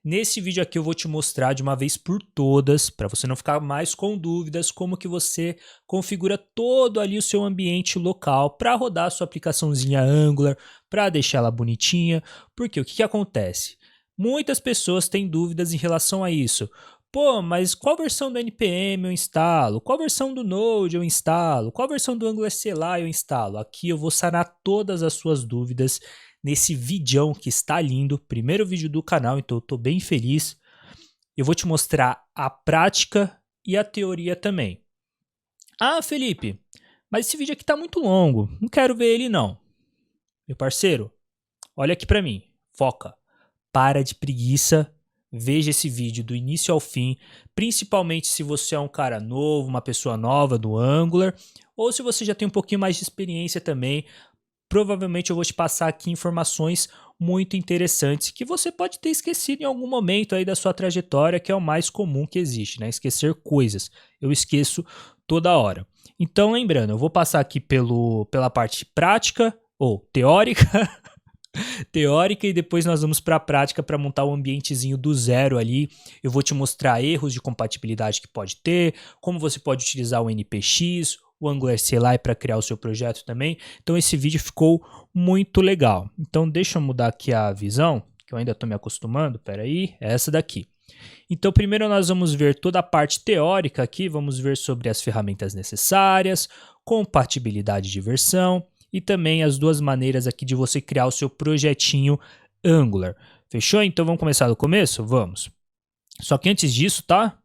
Nesse vídeo aqui eu vou te mostrar de uma vez por todas, para você não ficar mais com dúvidas, como que você configura todo ali o seu ambiente local para rodar a sua aplicaçãozinha Angular, para deixar ela bonitinha. Porque o que acontece? Muitas pessoas têm dúvidas em relação a isso. Pô, mas qual versão do NPM eu instalo? Qual versão do Node eu instalo? Qual versão do Angular CLI eu instalo? Aqui eu vou sanar todas as suas dúvidas nesse videão que está lindo, primeiro vídeo do canal, então eu estou bem feliz. Eu vou te mostrar a prática e a teoria também. Ah, Felipe, mas esse vídeo aqui está muito longo, não quero ver ele não. Meu parceiro, olha aqui para mim, foca, para de preguiça, veja esse vídeo do início ao fim, principalmente se você é um cara novo, uma pessoa nova do Angular, ou se você já tem um pouquinho mais de experiência também. Provavelmente eu vou te passar aqui informações muito interessantes que você pode ter esquecido em algum momento aí da sua trajetória, que é o mais comum que existe, né? Esquecer coisas. Eu esqueço toda hora. Então, lembrando, eu vou passar aqui pela parte prática ou teórica, teórica, e depois nós vamos para a prática para montar um ambientezinho do zero ali. Eu vou te mostrar erros de compatibilidade que pode ter, como você pode utilizar o NPX, o Angular CLI para criar o seu projeto também. Então esse vídeo ficou muito legal. Então deixa eu mudar aqui a visão, que eu ainda estou me acostumando. Espera aí, é essa daqui. Então primeiro nós vamos ver toda a parte teórica aqui, vamos ver sobre as ferramentas necessárias, compatibilidade de versão e também as duas maneiras aqui de você criar o seu projetinho Angular. Fechou? Então vamos começar do começo? Vamos. Só que antes disso, tá?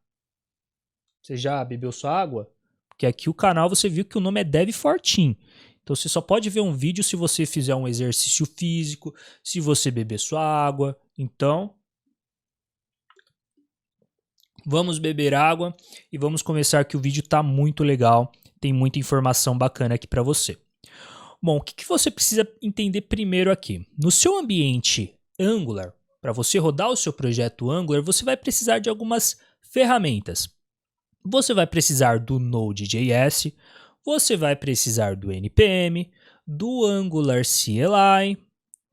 Você já bebeu sua água? Porque aqui o canal você viu que o nome é Dev14. Então você só pode ver um vídeo se você fizer um exercício físico, se você beber sua água. Então, vamos beber água e vamos começar que o vídeo está muito legal. Tem muita informação bacana aqui para você. Bom, o que você precisa entender primeiro aqui? No seu ambiente Angular, para você rodar o seu projeto Angular, você vai precisar de algumas ferramentas. Você vai precisar do Node.js, você vai precisar do NPM, do Angular CLI,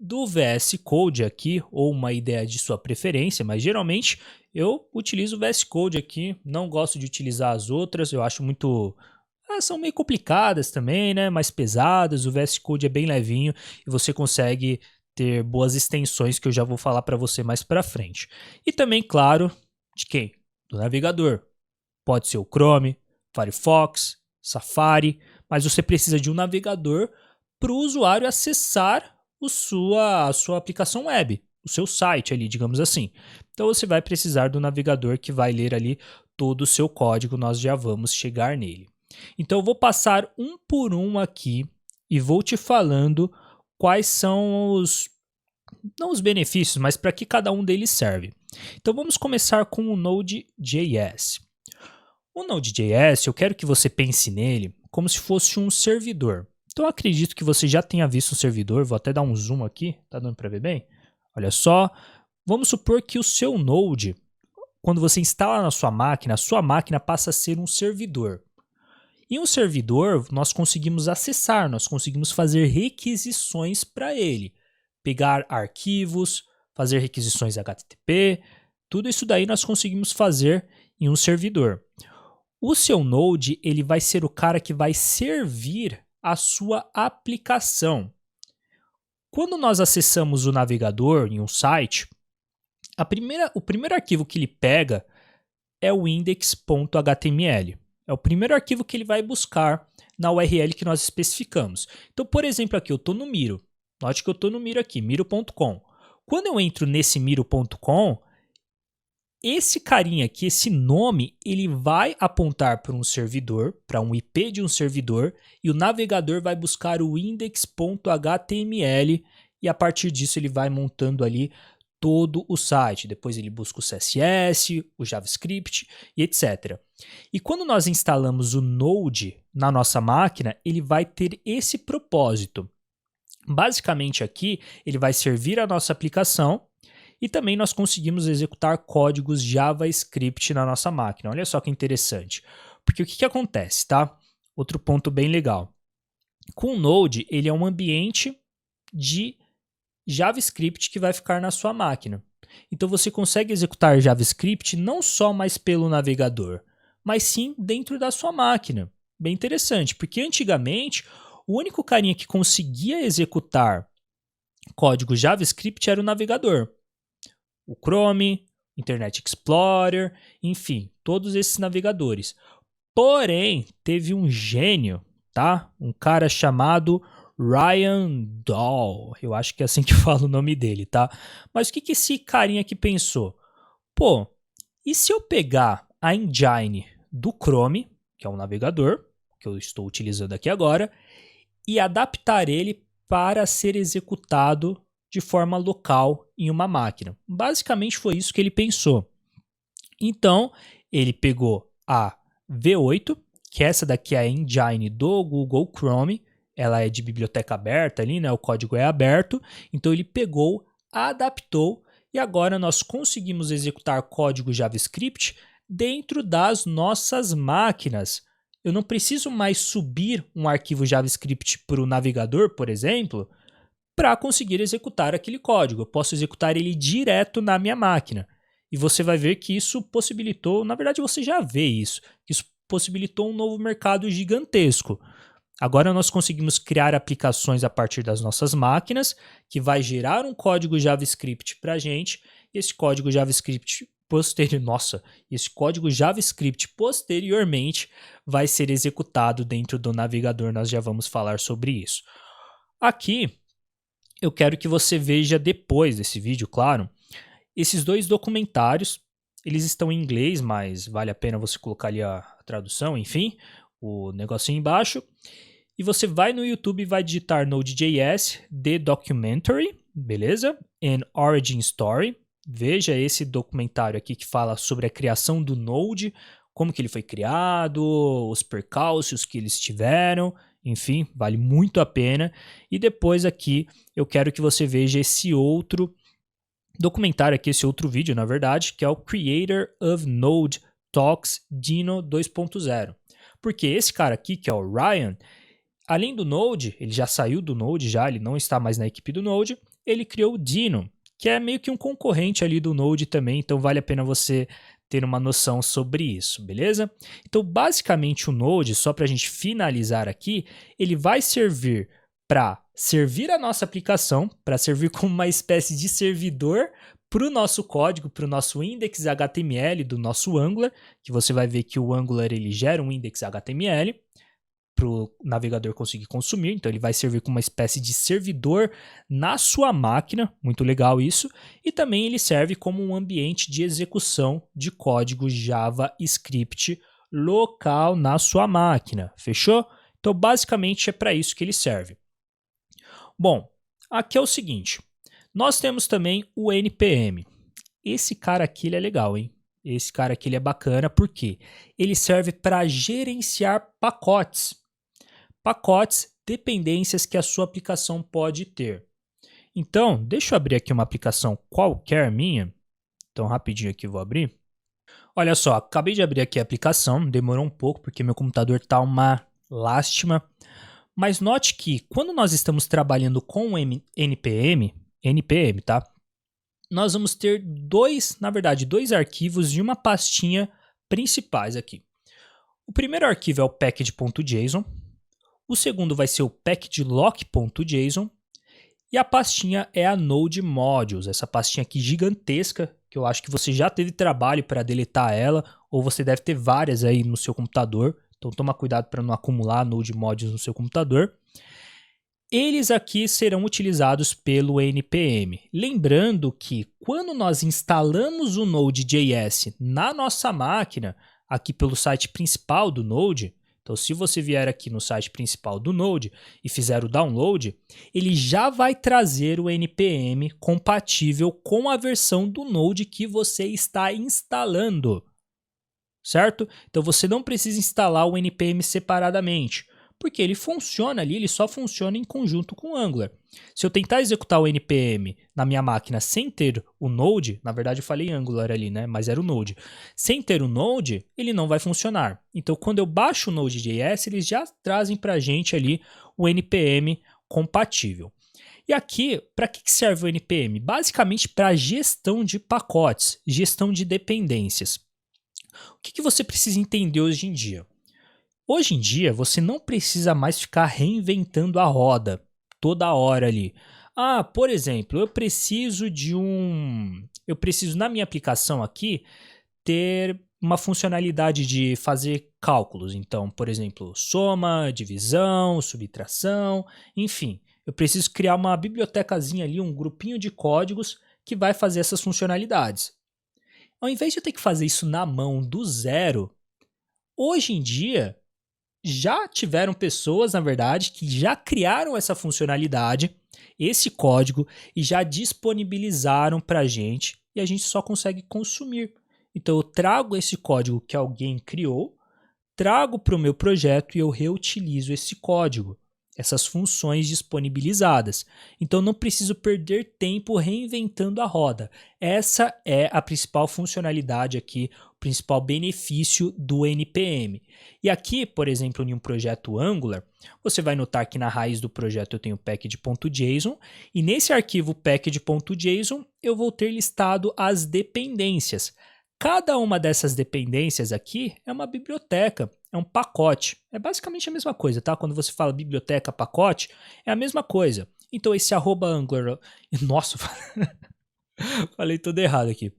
do VS Code aqui, ou uma ideia de sua preferência, mas geralmente eu utilizo o VS Code aqui, não gosto de utilizar as outras, eu acho muito... são meio complicadas também, né? Mais pesadas, o VS Code é bem levinho e você consegue ter boas extensões que eu já vou falar para você mais para frente. E também, claro, de quem? Do navegador. Pode ser o Chrome, Firefox, Safari, mas você precisa de um navegador para o usuário acessar a sua aplicação web, o seu site ali, digamos assim. Então você vai precisar do navegador que vai ler ali todo o seu código, nós já vamos chegar nele. Então eu vou passar um por um aqui e vou te falando quais são não os benefícios, mas para que cada um deles serve. Então vamos começar com o Node.js. O Node.js, eu quero que você pense nele como se fosse um servidor. Então eu acredito que você já tenha visto um servidor, vou até dar um zoom aqui, tá dando para ver bem? Olha só, vamos supor que o seu Node, quando você instala na sua máquina, a sua máquina passa a ser um servidor. E um servidor, nós conseguimos acessar, nós conseguimos fazer requisições para ele. Pegar arquivos, fazer requisições HTTP, tudo isso daí nós conseguimos fazer em um servidor. O seu Node, ele vai ser o cara que vai servir a sua aplicação. Quando nós acessamos o navegador em um site, o primeiro arquivo que ele pega é o index.html. É o primeiro arquivo que ele vai buscar na URL que nós especificamos. Então, por exemplo, aqui eu estou no Miro. Note que eu estou no Miro aqui, miro.com. Quando eu entro nesse miro.com, esse carinha aqui, esse nome, ele vai apontar para um servidor, para um IP de um servidor, e o navegador vai buscar o index.html e a partir disso ele vai montando ali todo o site. Depois ele busca o CSS, o JavaScript e etc. E quando nós instalamos o Node na nossa máquina, ele vai ter esse propósito. Basicamente aqui, ele vai servir a nossa aplicação e também nós conseguimos executar códigos JavaScript na nossa máquina. Olha só que interessante. Porque o que acontece, tá? Outro ponto bem legal. Com o Node, ele é um ambiente de JavaScript que vai ficar na sua máquina. Então você consegue executar JavaScript não só mais pelo navegador, mas sim dentro da sua máquina. Bem interessante, porque antigamente o único carinha que conseguia executar código JavaScript era o navegador. O Chrome, Internet Explorer, enfim, todos esses navegadores. Porém, teve um gênio, tá? Um cara chamado Ryan Dahl. Eu acho que é assim que fala o nome dele, tá? Mas o que esse carinha aqui pensou? Pô, e se eu pegar a engine do Chrome, que é um navegador que eu estou utilizando aqui agora, e adaptar ele para ser executado de forma local em uma máquina? Basicamente foi isso que ele pensou. Então, ele pegou a V8, que essa daqui é a engine do Google Chrome, ela é de biblioteca aberta ali, né? O código é aberto, então ele pegou, adaptou e agora nós conseguimos executar código JavaScript dentro das nossas máquinas. Eu não preciso mais subir um arquivo JavaScript para o navegador, por exemplo, para conseguir executar aquele código. Eu posso executar ele direto na minha máquina. E você vai ver que isso possibilitou, na verdade você já vê isso, que isso possibilitou um novo mercado gigantesco. Agora nós conseguimos criar aplicações a partir das nossas máquinas, que vai gerar um código JavaScript para a gente, e esse código JavaScript posteriormente vai ser executado dentro do navegador, nós já vamos falar sobre isso. Aqui, eu quero que você veja depois desse vídeo, claro, esses dois documentários. Eles estão em inglês, mas vale a pena você colocar ali a tradução, enfim, o negocinho embaixo. E você vai no YouTube e vai digitar Node.js, The Documentary, beleza? And Origin Story. Veja esse documentário aqui que fala sobre a criação do Node, como que ele foi criado, os percalços que eles tiveram, enfim, vale muito a pena. E depois aqui eu quero que você veja esse outro documentário aqui, esse outro vídeo, na verdade, que é o Creator of Node Talks Dino 2.0. Porque esse cara aqui, que é o Ryan, além do Node, ele já saiu do Node, ele não está mais na equipe do Node, ele criou o Dino, que é meio que um concorrente ali do Node também, então vale a pena você ter uma noção sobre isso, beleza? Então, basicamente, o Node, só para a gente finalizar aqui, ele vai servir para servir a nossa aplicação, para servir como uma espécie de servidor para o nosso código, para o nosso index HTML do nosso Angular, que você vai ver que o Angular ele gera um index HTML para o navegador conseguir consumir, então ele vai servir como uma espécie de servidor na sua máquina, muito legal isso, e também ele serve como um ambiente de execução de código JavaScript local na sua máquina, fechou? Então basicamente é para isso que ele serve. Bom, aqui é o seguinte, nós temos também o NPM. Esse cara aqui ele é legal, hein? Esse cara aqui ele é bacana porque ele serve para gerenciar pacotes. Pacotes, dependências que a sua aplicação pode ter. Então, deixa eu abrir aqui uma aplicação qualquer minha. Então, rapidinho aqui eu vou abrir. Olha só, acabei de abrir aqui a aplicação, demorou um pouco porque meu computador tá uma lástima. Mas note que quando nós estamos trabalhando com o NPM, tá? Nós vamos ter dois arquivos de uma pastinha principais aqui. O primeiro arquivo é o package.json, o segundo vai ser o package.lock.json e a pastinha é a Node Modules, essa pastinha aqui gigantesca, que eu acho que você já teve trabalho para deletar ela, ou você deve ter várias aí no seu computador, então toma cuidado para não acumular Node Modules no seu computador. Eles aqui serão utilizados pelo NPM. Lembrando que quando nós instalamos o Node.js na nossa máquina, aqui pelo site principal do Node, então se você vier aqui no site principal do Node e fizer o download, ele já vai trazer o NPM compatível com a versão do Node que você está instalando, certo? Então você não precisa instalar o NPM separadamente, porque ele funciona ali, ele só funciona em conjunto com o Angular. Se eu tentar executar o NPM na minha máquina sem ter o Node, na verdade eu falei Angular ali, né? Mas era o Node. Sem ter o Node, ele não vai funcionar. Então, quando eu baixo o Node.js, eles já trazem para a gente ali o NPM compatível. E aqui, para que serve o NPM? Basicamente para gestão de pacotes, gestão de dependências. O que você precisa entender hoje em dia? Hoje em dia, você não precisa mais ficar reinventando a roda toda hora ali. Ah, por exemplo, eu preciso na minha aplicação aqui ter uma funcionalidade de fazer cálculos. Então, por exemplo, soma, divisão, subtração, enfim. Eu preciso criar uma bibliotecazinha ali, um grupinho de códigos que vai fazer essas funcionalidades. Ao invés de eu ter que fazer isso na mão do zero, hoje em dia já tiveram pessoas, na verdade, que já criaram essa funcionalidade, esse código, e já disponibilizaram para a gente, e a gente só consegue consumir. Então eu trago esse código que alguém criou, trago para o meu projeto e eu reutilizo esse código, essas funções disponibilizadas. Então não preciso perder tempo reinventando a roda. Essa é a principal funcionalidade aqui, o principal benefício do NPM. E aqui, por exemplo, em um projeto Angular, você vai notar que na raiz do projeto eu tenho package.json e nesse arquivo package.json eu vou ter listado as dependências. Cada uma dessas dependências aqui é uma biblioteca, é um pacote. É basicamente a mesma coisa, tá? Quando você fala biblioteca, pacote, é a mesma coisa. Então esse @Angular... Nossa, falei tudo errado aqui.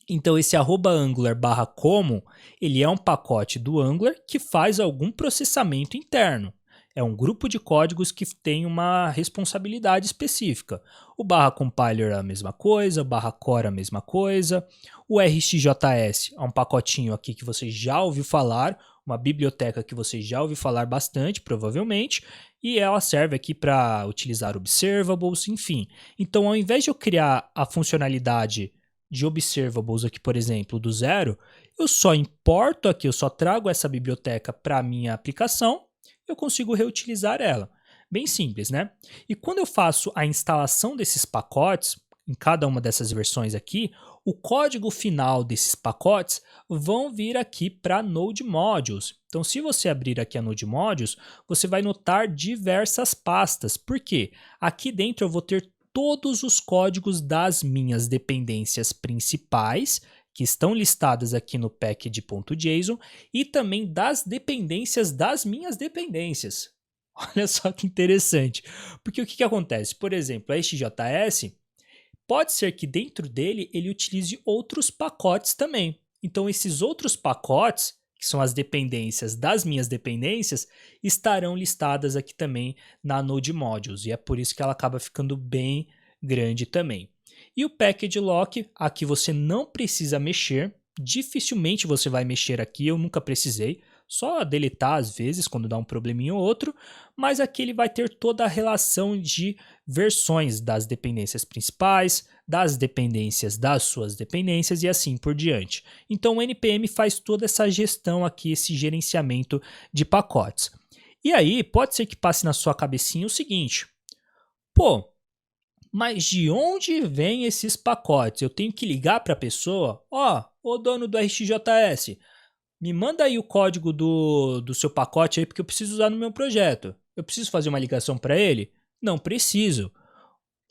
Então esse @Angular /como, ele é um pacote do Angular que faz algum processamento interno. É um grupo de códigos que tem uma responsabilidade específica. O /compiler é a mesma coisa, o /core é a mesma coisa. O RxJS é um pacotinho aqui que você já ouviu falar, uma biblioteca que você já ouviu falar bastante, provavelmente, e ela serve aqui para utilizar observables, enfim. Então, ao invés de eu criar a funcionalidade de observables aqui, por exemplo, do zero, eu só importo aqui, eu só trago essa biblioteca para a minha aplicação, eu consigo reutilizar ela. Bem simples, né? E quando eu faço a instalação desses pacotes, em cada uma dessas versões aqui, o código final desses pacotes vão vir aqui para Node Modules. Então, se você abrir aqui a Node Modules, você vai notar diversas pastas. Por quê? Aqui dentro eu vou ter todos os códigos das minhas dependências principais, que estão listadas aqui no package.json, e também das dependências das minhas dependências. Olha só que interessante. Porque o que acontece? Por exemplo, a XJS, pode ser que dentro dele ele utilize outros pacotes também. Então esses outros pacotes, que são as dependências das minhas dependências, estarão listadas aqui também na Node Modules. E é por isso que ela acaba ficando bem grande também. E o Package Lock, aqui você não precisa mexer. Dificilmente você vai mexer aqui, eu nunca precisei. Só deletar às vezes, quando dá um probleminha ou outro. Mas aqui ele vai ter toda a relação de versões das dependências principais, das dependências das suas dependências e assim por diante. Então o NPM faz toda essa gestão aqui, esse gerenciamento de pacotes. E aí pode ser que passe na sua cabecinha o seguinte: pô, mas de onde vêm esses pacotes? Eu tenho que ligar para a pessoa? Ô dono do RxJS, me manda aí o código do seu pacote aí porque eu preciso usar no meu projeto. Eu preciso fazer uma ligação para ele? Não preciso.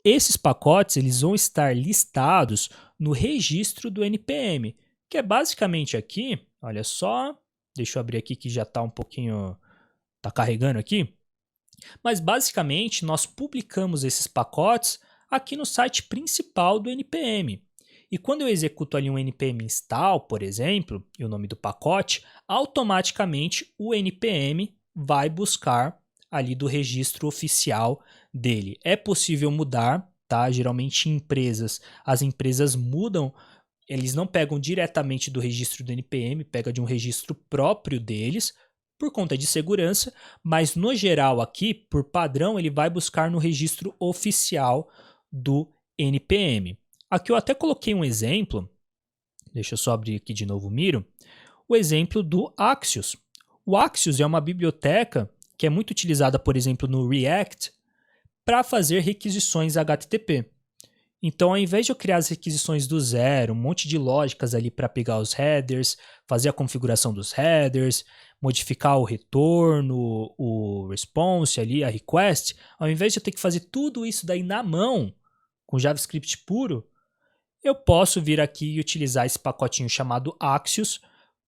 Esses pacotes eles vão estar listados no registro do NPM, que é basicamente aqui, olha só, deixa eu abrir aqui que já está um pouquinho, está carregando aqui, mas basicamente nós publicamos esses pacotes aqui no site principal do NPM. E quando eu executo ali um npm install, por exemplo, e o nome do pacote, automaticamente o npm vai buscar ali do registro oficial dele. É possível mudar, tá? Geralmente em empresas, as empresas mudam, eles não pegam diretamente do registro do npm, pega de um registro próprio deles, por conta de segurança, mas no geral aqui, por padrão, ele vai buscar no registro oficial do npm. Aqui eu até coloquei um exemplo, deixa eu só abrir aqui de novo o Miro, o exemplo do Axios. O Axios é uma biblioteca que é muito utilizada, por exemplo, no React, para fazer requisições HTTP. Então, ao invés de eu criar as requisições do zero, um monte de lógicas ali para pegar os headers, fazer a configuração dos headers, modificar o retorno, o response ali, a request, ao invés de eu ter que fazer tudo isso daí na mão, com JavaScript puro, eu posso vir aqui e utilizar esse pacotinho chamado Axios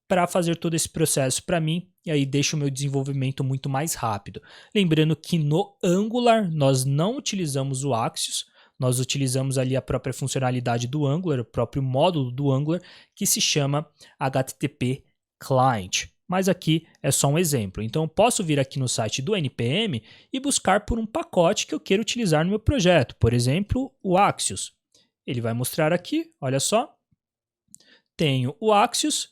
para fazer todo esse processo para mim, e aí deixa o meu desenvolvimento muito mais rápido. Lembrando que no Angular nós não utilizamos o Axios, nós utilizamos ali a própria funcionalidade do Angular, o próprio módulo do Angular, que se chama HTTP Client. Mas aqui é só um exemplo. Então eu posso vir aqui no site do NPM e buscar por um pacote que eu queira utilizar no meu projeto. Por exemplo, o Axios. Ele vai mostrar aqui, olha só. Tenho o Axios,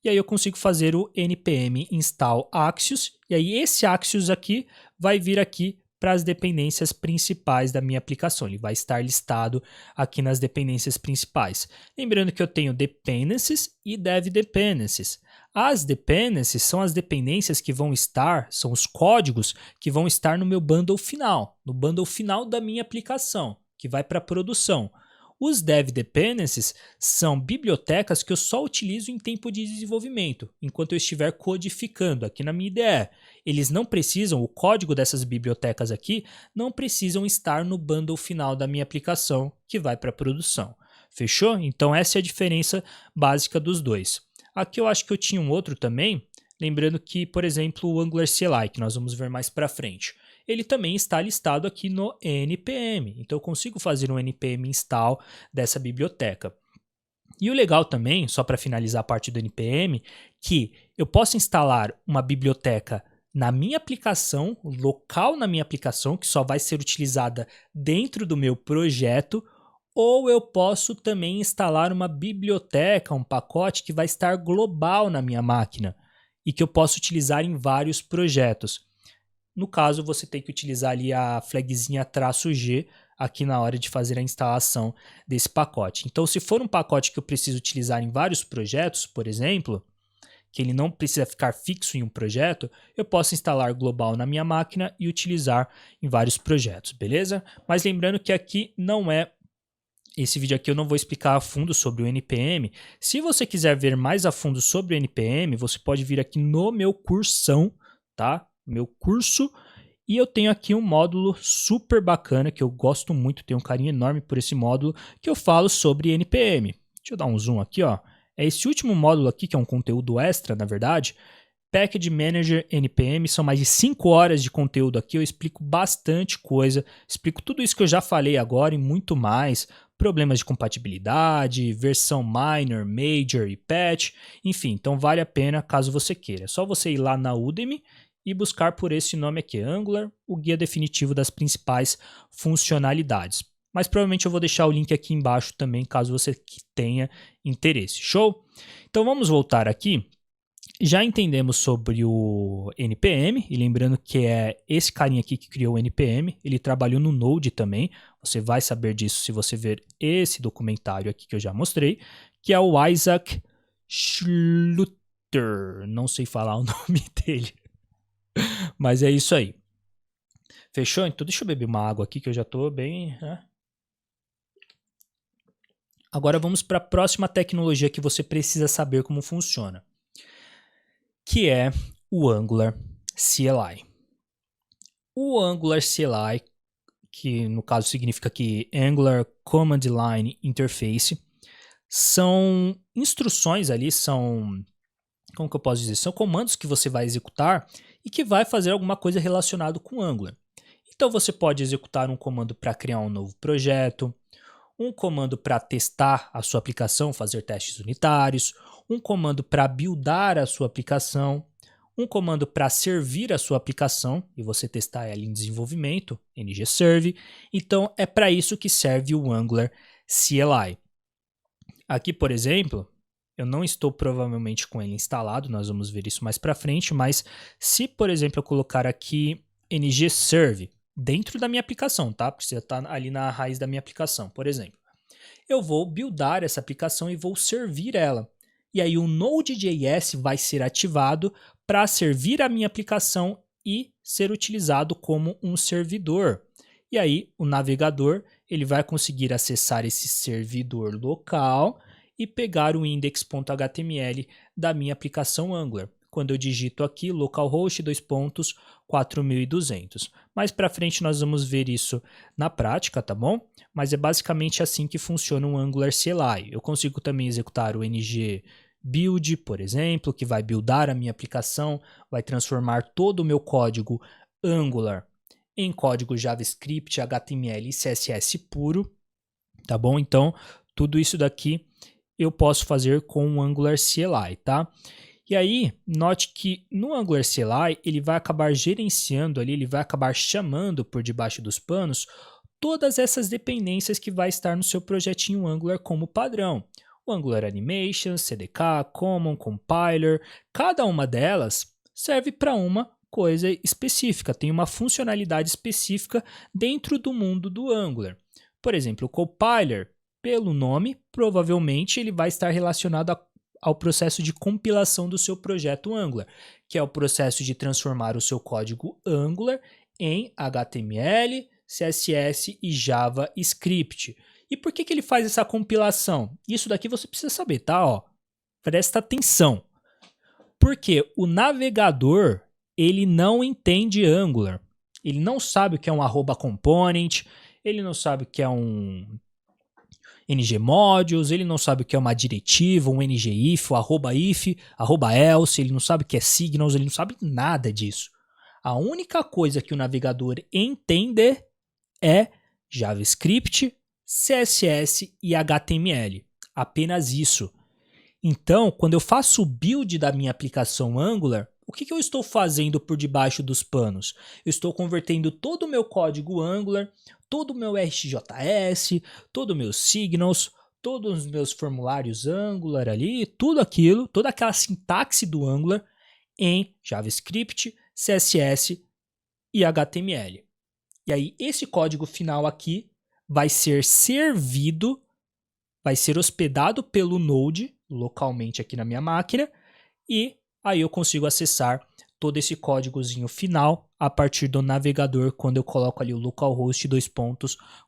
e aí eu consigo fazer o npm install Axios, e aí esse Axios aqui vai vir aqui para as dependências principais da minha aplicação. Ele vai estar listado aqui nas dependências principais. Lembrando que eu tenho dependencies e dev dependencies. As dependencies são as dependências que vão estar, são os códigos que vão estar no meu bundle final, no bundle final da minha aplicação, que vai para a produção. Os dev dependencies são bibliotecas que eu só utilizo em tempo de desenvolvimento, enquanto eu estiver codificando aqui na minha IDE. Eles não precisam, o código dessas bibliotecas aqui, não precisam estar no bundle final da minha aplicação, que vai para a produção. Fechou? Então essa é a diferença básica dos dois. Aqui eu acho que eu tinha um outro também, lembrando que, por exemplo, o Angular CLI, que nós vamos ver mais para frente, ele também está listado aqui no npm. Então eu consigo fazer um npm install dessa biblioteca. E o legal também, só para finalizar a parte do npm, que eu posso instalar uma biblioteca na minha aplicação, local na minha aplicação, que só vai ser utilizada dentro do meu projeto, ou eu posso também instalar uma biblioteca, um pacote que vai estar global na minha máquina e que eu posso utilizar em vários projetos. No caso, você tem que utilizar ali a flagzinha "-g" aqui na hora de fazer a instalação desse pacote. Então, se for um pacote que eu preciso utilizar em vários projetos, por exemplo, que ele não precisa ficar fixo em um projeto, eu posso instalar global na minha máquina e utilizar em vários projetos, beleza? Mas lembrando que aqui não é... Esse vídeo aqui eu não vou explicar a fundo sobre o NPM. Se você quiser ver mais a fundo sobre o NPM, você pode vir aqui no meu cursão, tá? Meu curso, e eu tenho aqui um módulo super bacana que eu gosto muito, tenho um carinho enorme por esse módulo, que eu falo sobre NPM. Deixa eu dar um zoom aqui, ó. É esse último módulo aqui, que é um conteúdo extra, na verdade. Package Manager NPM, são mais de 5 horas de conteúdo aqui, eu explico bastante coisa, explico tudo isso que eu já falei agora e muito mais, problemas de compatibilidade, versão minor, major e patch, enfim, então vale a pena caso você queira. É só você ir lá na Udemy e buscar por esse nome aqui, Angular, o guia definitivo das principais funcionalidades. Mas provavelmente eu vou deixar o link aqui embaixo também, caso você tenha interesse. Show? Então vamos voltar aqui. Já entendemos sobre o NPM, e lembrando que é esse carinha aqui que criou o NPM, ele trabalhou no Node também, você vai saber disso se você ver esse documentário aqui que eu já mostrei, que é o Isaac Schluter, não sei falar o nome dele. Mas é isso aí. Fechou? Então deixa eu beber uma água aqui que eu já tô bem... Agora vamos para a próxima tecnologia que você precisa saber como funciona, que é o Angular CLI. O Angular CLI, que no caso significa que Angular Command Line Interface, são instruções ali, são... Como que eu posso dizer? São comandos que você vai executar e que vai fazer alguma coisa relacionada com Angular. Então você pode executar um comando para criar um novo projeto, um comando para testar a sua aplicação, fazer testes unitários, um comando para buildar a sua aplicação, um comando para servir a sua aplicação e você testar ela em desenvolvimento, ngserve. Então é para isso que serve o Angular CLI. Aqui, por exemplo, eu não estou provavelmente com ele instalado, nós vamos ver isso mais para frente, mas se, por exemplo, eu colocar aqui ngserve dentro da minha aplicação, tá? Precisa estar ali na raiz da minha aplicação, por exemplo. Eu vou buildar essa aplicação e vou servir ela. E aí o Node.js vai ser ativado para servir a minha aplicação e ser utilizado como um servidor. E aí o navegador ele vai conseguir acessar esse servidor local e pegar o index.html da minha aplicação Angular. Quando eu digito aqui localhost 4200. Mais para frente nós vamos ver isso na prática, tá bom? Mas é basicamente assim que funciona o Angular CLI. Eu consigo também executar o ng build, por exemplo, que vai buildar a minha aplicação, vai transformar todo o meu código Angular em código JavaScript, HTML e CSS puro, tá bom? Então, tudo isso daqui eu posso fazer com o Angular CLI, tá? E aí, note que no Angular CLI, ele vai acabar gerenciando ali, ele vai acabar chamando por debaixo dos panos todas essas dependências que vai estar no seu projetinho Angular como padrão. O Angular Animation, CDK, Common, Compiler, cada uma delas serve para uma coisa específica, tem uma funcionalidade específica dentro do mundo do Angular. Por exemplo, o Compiler, pelo nome, provavelmente ele vai estar relacionado ao processo de compilação do seu projeto Angular, que é o processo de transformar o seu código Angular em HTML, CSS e JavaScript. E por que ele faz essa compilação? Isso daqui você precisa saber, tá? Ó, presta atenção. Porque o navegador, ele não entende Angular. Ele não sabe o que é um @component, ele não sabe o que é um ng-modules, ele não sabe o que é uma diretiva, um ng-if, o @if, @else, ele não sabe o que é signals, ele não sabe nada disso. A única coisa que o navegador entende é JavaScript, CSS e HTML. Apenas isso. Então, quando eu faço o build da minha aplicação Angular, o que eu estou fazendo por debaixo dos panos? Eu estou convertendo todo o meu código Angular, todo o meu RxJS, todo o meu signals, todos os meus formulários Angular ali, tudo aquilo, toda aquela sintaxe do Angular em JavaScript, CSS e HTML. E aí esse código final aqui vai ser servido, vai ser hospedado pelo Node localmente aqui na minha máquina e aí eu consigo acessar todo esse códigozinho final a partir do navegador quando eu coloco ali o localhost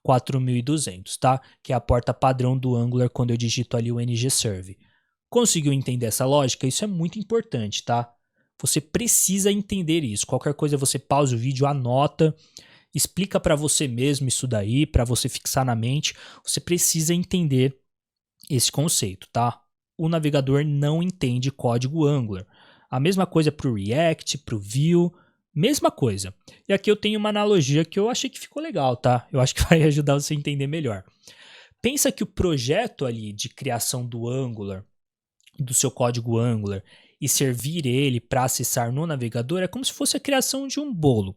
4200, tá? Que é a porta padrão do Angular quando eu digito ali o ng-serve. Conseguiu entender essa lógica? Isso é muito importante, tá? Você precisa entender isso. Qualquer coisa você pausa o vídeo, anota, explica para você mesmo isso daí, para você fixar na mente. Você precisa entender esse conceito, tá? O navegador não entende código Angular. A mesma coisa para o React, para o Vue, mesma coisa. E aqui eu tenho uma analogia que eu achei que ficou legal, tá? Eu acho que vai ajudar você a entender melhor. Pensa que o projeto ali de criação do Angular, do seu código Angular, e servir ele para acessar no navegador é como se fosse a criação de um bolo.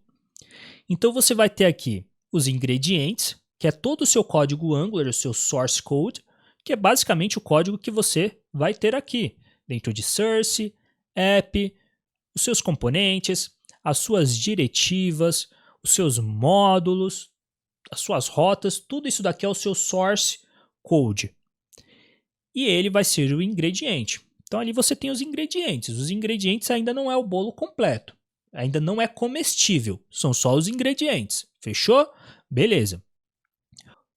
Então você vai ter aqui os ingredientes, que é todo o seu código Angular, o seu source code, que é basicamente o código que você vai ter aqui, dentro de source, app, os seus componentes, as suas diretivas, os seus módulos, as suas rotas, tudo isso daqui é o seu source code. E ele vai ser o ingrediente. Então ali você tem os ingredientes. Os ingredientes ainda não é o bolo completo. Ainda não é comestível. São só os ingredientes. Fechou? Beleza.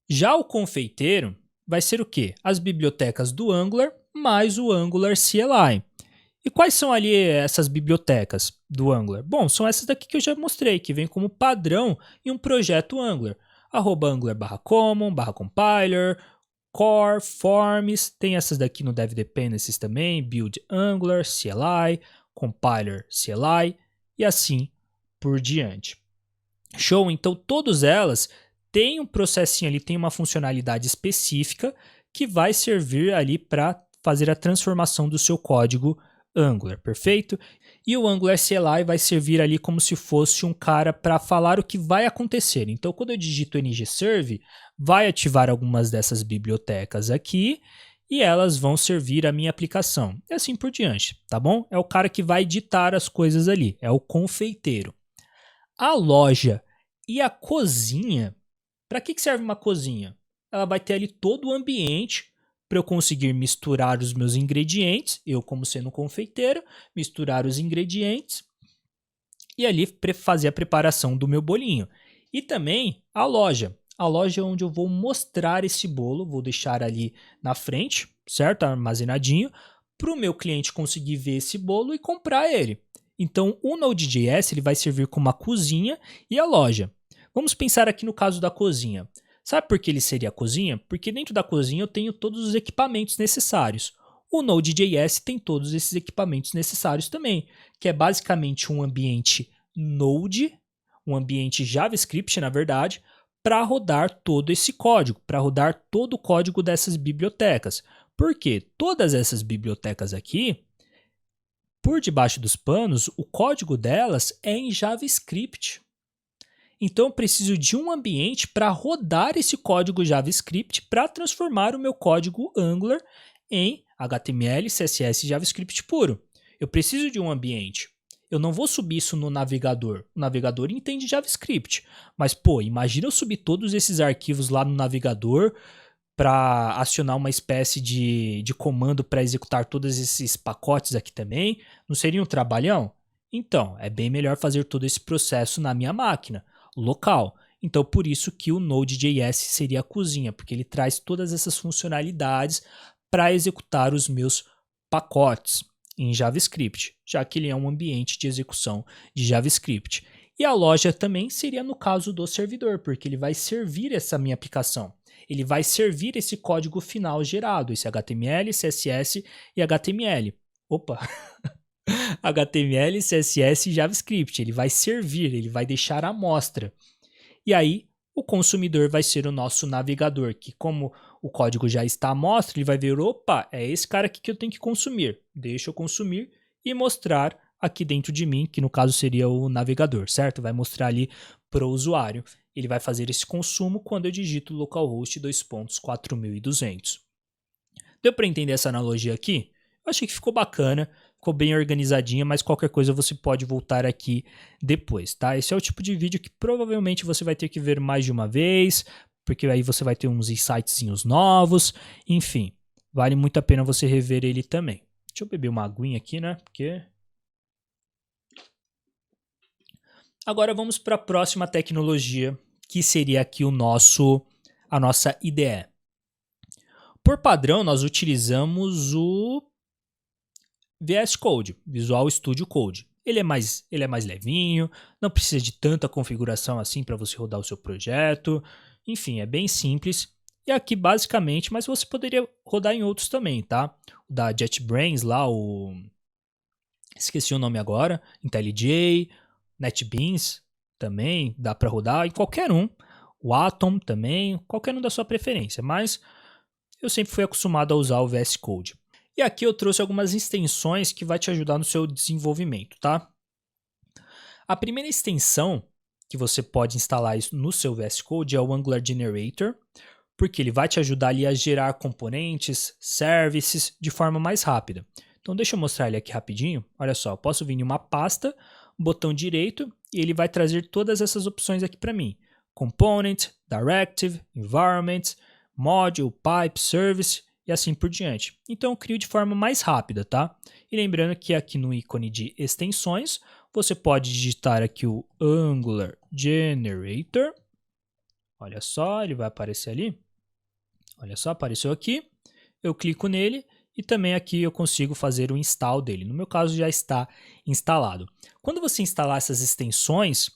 Já o confeiteiro vai ser o quê? As bibliotecas do Angular mais o Angular CLI. E quais são ali essas bibliotecas do Angular? Bom, são essas daqui que eu já mostrei, que vem como padrão em um projeto Angular. @angular/common, /compiler, core, forms, tem essas daqui no dev dependencies também, build Angular, CLI, compiler CLI e assim por diante. Show? Então todas elas têm um processinho ali, tem uma funcionalidade específica que vai servir ali para fazer a transformação do seu código Angular, perfeito? E o Angular CLI vai servir ali como se fosse um cara para falar o que vai acontecer. Então, quando eu digito ng-serve, vai ativar algumas dessas bibliotecas aqui e elas vão servir a minha aplicação. E assim por diante, tá bom? É o cara que vai ditar as coisas ali, é o confeiteiro. A loja e a cozinha, para que serve uma cozinha? Ela vai ter ali todo o ambiente para eu conseguir misturar os meus ingredientes, eu como sendo confeiteiro, misturar os ingredientes e ali fazer a preparação do meu bolinho. E também a loja. a loja é onde eu vou mostrar esse bolo, vou deixar ali na frente, certo? Armazenadinho, para o meu cliente conseguir ver esse bolo e comprar ele. Então, o Node.js ele vai servir como a cozinha e a loja. Vamos pensar aqui no caso da cozinha. Sabe por que ele seria a cozinha? Porque dentro da cozinha eu tenho todos os equipamentos necessários. O Node.js tem todos esses equipamentos necessários também, que é basicamente um ambiente Node, um ambiente JavaScript, na verdade, para rodar todo esse código, para rodar todo o código dessas bibliotecas. Porque todas essas bibliotecas aqui, por debaixo dos panos, o código delas é em JavaScript. Então eu preciso de um ambiente para rodar esse código JavaScript para transformar o meu código Angular em HTML, CSS e JavaScript puro. Eu preciso de um ambiente. Eu não vou subir isso no navegador. O navegador entende JavaScript. Mas, imagina eu subir todos esses arquivos lá no navegador para acionar uma espécie de comando para executar todos esses pacotes aqui também. Não seria um trabalhão? Então, é bem melhor fazer todo esse processo na minha máquina local. Então, por isso que o Node.js seria a cozinha, porque ele traz todas essas funcionalidades para executar os meus pacotes em JavaScript, já que ele é um ambiente de execução de JavaScript. E a loja também seria no caso do servidor, porque ele vai servir essa minha aplicação. Ele vai servir esse código final gerado, esse HTML, CSS e HTML. HTML, CSS e JavaScript. Ele vai servir, ele vai deixar a amostra. E aí, o consumidor vai ser o nosso navegador, que como o código já está à mostra, ele vai ver, é esse cara aqui que eu tenho que consumir. Deixa eu consumir e mostrar aqui dentro de mim, que no caso seria o navegador, certo? Vai mostrar ali para o usuário. Ele vai fazer esse consumo quando eu digito localhost 4200. Deu para entender essa analogia aqui? Eu achei que ficou bacana, ficou bem organizadinha, mas qualquer coisa você pode voltar aqui depois, tá? Esse é o tipo de vídeo que provavelmente você vai ter que ver mais de uma vez, porque aí você vai ter uns insightzinhos novos, enfim, vale muito a pena você rever ele também. Deixa eu beber uma aguinha aqui, né? Agora vamos para a próxima tecnologia, que seria aqui a nossa IDE. Por padrão, nós utilizamos o VS Code, Visual Studio Code. Ele é mais levinho, não precisa de tanta configuração assim para você rodar o seu projeto. Enfim, é bem simples. E aqui basicamente, mas você poderia rodar em outros também, tá? O da JetBrains lá, esqueci o nome agora, IntelliJ, NetBeans também dá para rodar em qualquer um. O Atom também, qualquer um da sua preferência, mas eu sempre fui acostumado a usar o VS Code. E aqui eu trouxe algumas extensões que vai te ajudar no seu desenvolvimento, tá? A primeira extensão que você pode instalar no seu VS Code é o Angular Generator, porque ele vai te ajudar ali a gerar componentes, services de forma mais rápida. Então deixa eu mostrar ele aqui rapidinho. Olha só, eu posso vir em uma pasta, botão direito, e ele vai trazer todas essas opções aqui para mim. Component, Directive, Environment, Module, Pipe, Service e assim por diante. Então eu crio de forma mais rápida, tá? E lembrando que aqui no ícone de extensões, você pode digitar aqui o Angular Generator. Olha só, ele vai aparecer ali. Olha só, apareceu aqui. Eu clico nele e também aqui eu consigo fazer o install dele. No meu caso já está instalado. Quando você instalar essas extensões,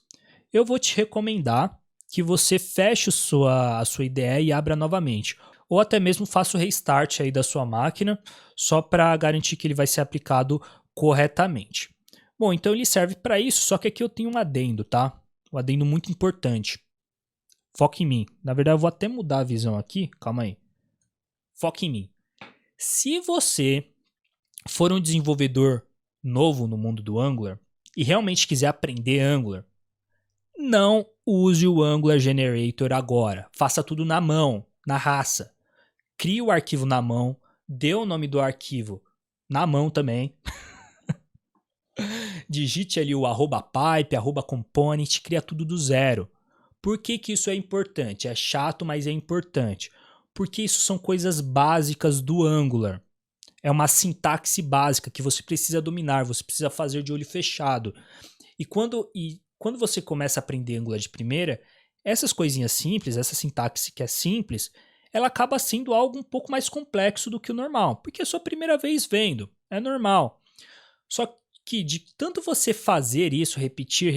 eu vou te recomendar que você feche a sua IDE e abra novamente. Ou até mesmo faça o restart aí da sua máquina, só para garantir que ele vai ser aplicado corretamente. Bom, então ele serve para isso, só que aqui eu tenho um adendo, tá? Um adendo muito importante. Foca em mim. Na verdade, eu vou até mudar a visão aqui. Calma aí. Foca em mim. Se você for um desenvolvedor novo no mundo do Angular e realmente quiser aprender Angular, não use o Angular Generator agora. Faça tudo na mão, na raça. Crie o arquivo na mão, dê o nome do arquivo na mão também. Digite ali o @pipe, @component, cria tudo do zero. Por que isso é importante? É chato, mas é importante. Porque isso são coisas básicas do Angular. É uma sintaxe básica que você precisa dominar, você precisa fazer de olho fechado. E quando você começa a aprender Angular de primeira, essas coisinhas simples, essa sintaxe que é simples, ela acaba sendo algo um pouco mais complexo do que o normal, porque é a sua primeira vez vendo, é normal. Só que de tanto você fazer isso, repetir,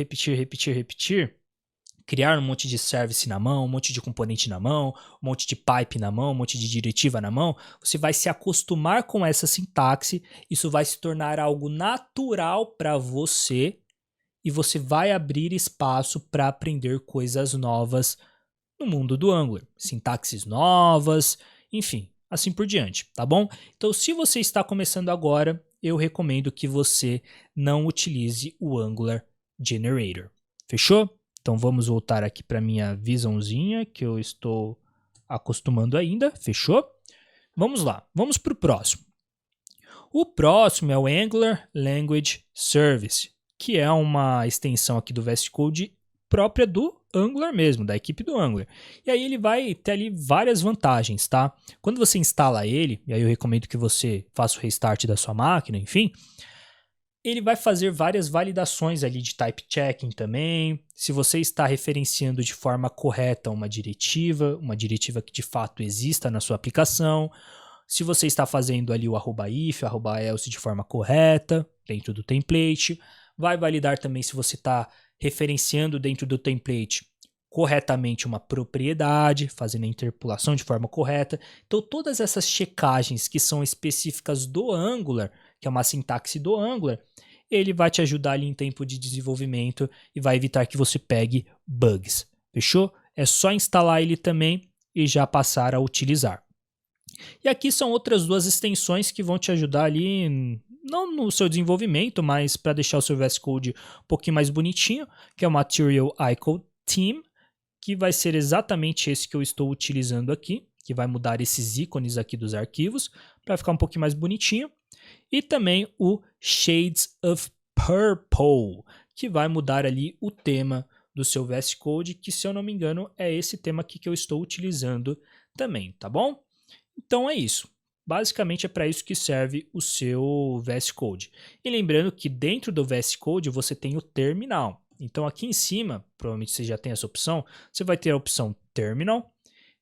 criar um monte de service na mão, um monte de componente na mão, um monte de pipe na mão, um monte de diretiva na mão, você vai se acostumar com essa sintaxe, isso vai se tornar algo natural para você e você vai abrir espaço para aprender coisas novas no mundo do Angular, sintaxes novas, enfim, assim por diante, tá bom? Então, se você está começando agora, eu recomendo que você não utilize o Angular Generator. Fechou? Então vamos voltar aqui para minha visãozinha, que eu estou acostumando ainda. Fechou? Vamos lá, vamos para o próximo. O próximo é o Angular Language Service, que é uma extensão aqui do VS Code própria do Angular mesmo, da equipe do Angular. E aí ele vai ter ali várias vantagens, tá? Quando você instala ele, e aí eu recomendo que você faça o restart da sua máquina, enfim, ele vai fazer várias validações ali de type checking também. Se você está referenciando de forma correta uma diretiva que de fato exista na sua aplicação, se você está fazendo ali o @if, @else de forma correta, dentro do template, vai validar também se você está referenciando dentro do template corretamente uma propriedade, fazendo a interpolação de forma correta. Então, todas essas checagens que são específicas do Angular, que é uma sintaxe do Angular, ele vai te ajudar ali em tempo de desenvolvimento e vai evitar que você pegue bugs. Fechou? É só instalar ele também e já passar a utilizar. E aqui são outras duas extensões que vão te ajudar ali, não no seu desenvolvimento, mas para deixar o seu VS Code um pouquinho mais bonitinho, que é o Material Icon Theme, que vai ser exatamente esse que eu estou utilizando aqui, que vai mudar esses ícones aqui dos arquivos para ficar um pouquinho mais bonitinho. E também o Shades of Purple, que vai mudar ali o tema do seu VS Code, que se eu não me engano é esse tema aqui que eu estou utilizando também, tá bom? Então é isso. Basicamente é para isso que serve o seu VS Code. E lembrando que dentro do VS Code você tem o terminal. Então aqui em cima, provavelmente você já tem essa opção, você vai ter a opção Terminal,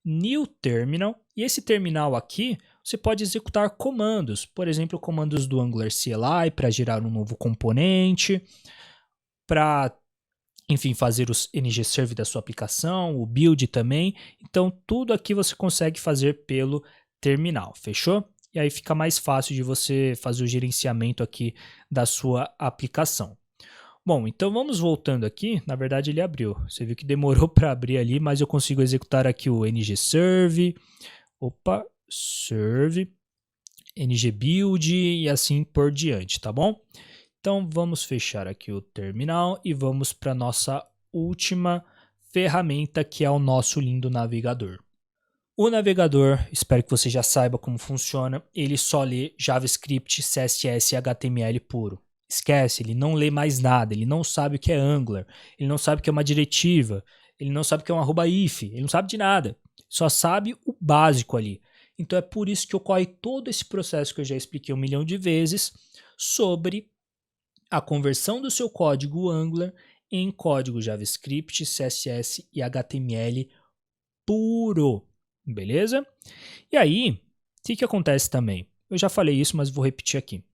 New Terminal, e esse terminal aqui você pode executar comandos, por exemplo, comandos do Angular CLI para gerar um novo componente, para, enfim, fazer os ngserve da sua aplicação, o build também. Então tudo aqui você consegue fazer pelo terminal, fechou? E aí fica mais fácil de você fazer o gerenciamento aqui da sua aplicação. Bom, então vamos voltando aqui. Na verdade ele abriu. Você viu que demorou para abrir ali, mas eu consigo executar aqui o ngserve, serve, ngbuild e assim por diante, tá bom? Então vamos fechar aqui o terminal e vamos para nossa última ferramenta, que é o nosso lindo navegador. O navegador, espero que você já saiba como funciona, ele só lê JavaScript, CSS e HTML puro. Esquece, ele não lê mais nada, ele não sabe o que é Angular, ele não sabe o que é uma diretiva, ele não sabe o que é um @if, ele não sabe de nada, só sabe o básico ali. Então é por isso que ocorre todo esse processo que eu já expliquei 1 milhão de vezes sobre a conversão do seu código Angular em código JavaScript, CSS e HTML puro, beleza? E aí, o que acontece também? Eu já falei isso, mas vou repetir aqui.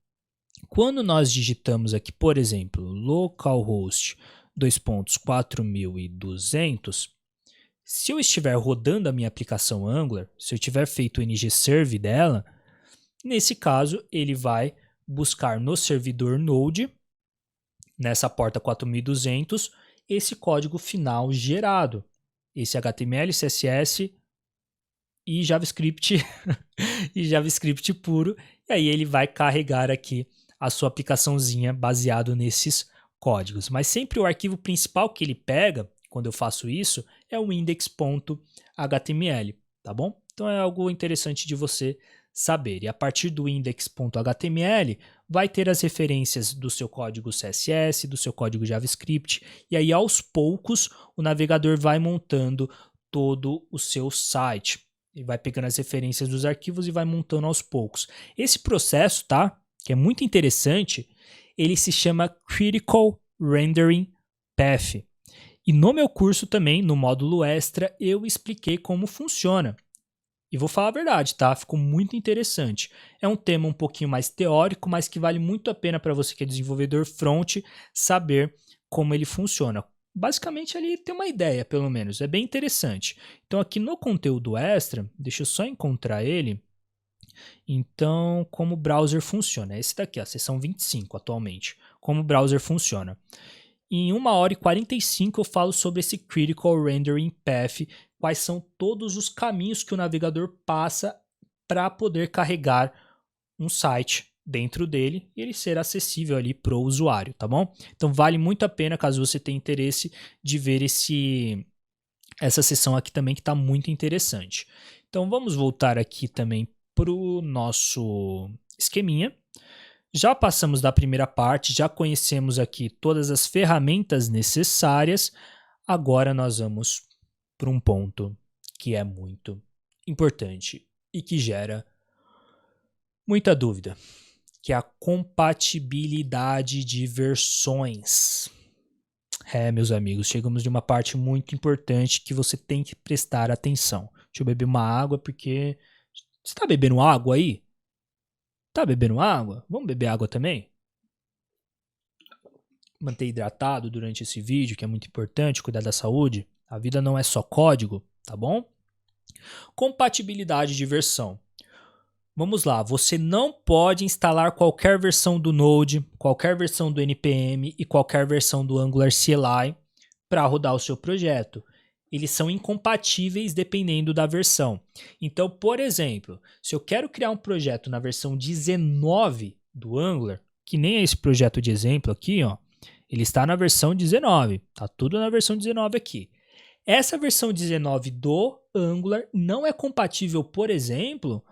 Quando nós digitamos aqui, por exemplo, localhost 4200, se eu estiver rodando a minha aplicação Angular, se eu tiver feito o ngserve dela, nesse caso ele vai buscar no servidor Node, nessa porta 4200, esse código final gerado, esse HTML, CSS e JavaScript e JavaScript puro, e aí ele vai carregar aqui a sua aplicaçãozinha baseado nesses códigos. Mas sempre o arquivo principal que ele pega, quando eu faço isso, é o index.html, tá bom? Então é algo interessante de você saber. E a partir do index.html, vai ter as referências do seu código CSS, do seu código JavaScript, e aí aos poucos o navegador vai montando todo o seu site. Ele vai pegando as referências dos arquivos e vai montando aos poucos. Esse processo, tá? Que é muito interessante, ele se chama Critical Rendering Path. E no meu curso também, no módulo extra, eu expliquei como funciona. E vou falar a verdade, tá? Ficou muito interessante. É um tema um pouquinho mais teórico, mas que vale muito a pena para você que é desenvolvedor front saber como ele funciona. Basicamente, ali tem uma ideia, pelo menos. É bem interessante. Então, aqui no conteúdo extra, deixa eu só encontrar ele. Então, como o browser funciona? É esse daqui, a seção 25 atualmente. Como o browser funciona. Em 1 hora e 45 eu falo sobre esse Critical Rendering Path, quais são todos os caminhos que o navegador passa para poder carregar um site dentro dele e ele ser acessível ali para o usuário, tá bom? Então vale muito a pena caso você tenha interesse de ver essa sessão aqui também que está muito interessante. Então vamos voltar aqui também para o nosso esqueminha. Já passamos da primeira parte, já conhecemos aqui todas as ferramentas necessárias. Agora nós vamos para um ponto que é muito importante e que gera muita dúvida, que é a compatibilidade de versões. Meus amigos, chegamos de uma parte muito importante que você tem que prestar atenção. Deixa eu beber uma água porque... Você está bebendo água aí? Tá bebendo água? Vamos beber água também? Manter hidratado durante esse vídeo, que é muito importante, cuidar da saúde. A vida não é só código, tá bom? Compatibilidade de versão. Vamos lá, você não pode instalar qualquer versão do Node, qualquer versão do NPM e qualquer versão do Angular CLI para rodar o seu projeto. Eles são incompatíveis dependendo da versão. Então, por exemplo, se eu quero criar um projeto na versão 19 do Angular, que nem é esse projeto de exemplo aqui, ó, ele está na versão 19, tá tudo na versão 19 aqui. Essa versão 19 do Angular não é compatível, por exemplo,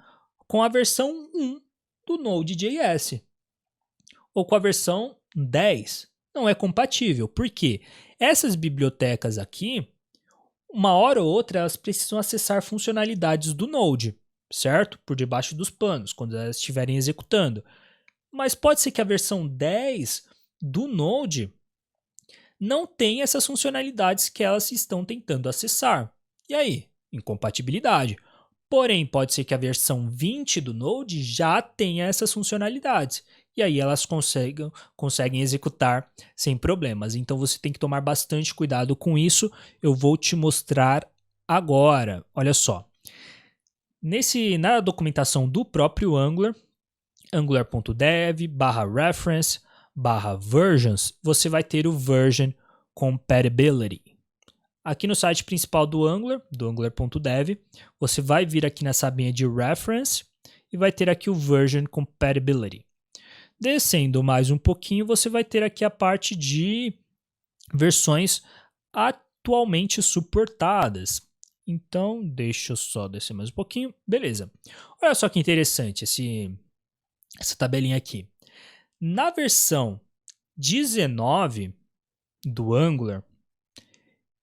com a versão 1 do Node.js ou com a versão 10. Não é compatível. Por quê? Essas bibliotecas aqui, uma hora ou outra, elas precisam acessar funcionalidades do Node, certo? Por debaixo dos panos, quando elas estiverem executando. Mas pode ser que a versão 10 do Node não tenha essas funcionalidades que elas estão tentando acessar. E aí? Incompatibilidade. Porém, pode ser que a versão 20 do Node já tenha essas funcionalidades. E aí elas conseguem executar sem problemas. Então você tem que tomar bastante cuidado com isso. Eu vou te mostrar agora. Olha só. Na documentação do próprio Angular, angular.dev/reference/versions, você vai ter o version compatibility. Aqui no site principal do angular.dev, você vai vir aqui nessa abinha de reference e vai ter aqui o version compatibility. Descendo mais um pouquinho, você vai ter aqui a parte de versões atualmente suportadas. Então, deixa eu só descer mais um pouquinho. Beleza. Olha só que interessante essa tabelinha aqui. Na versão 19 do Angular,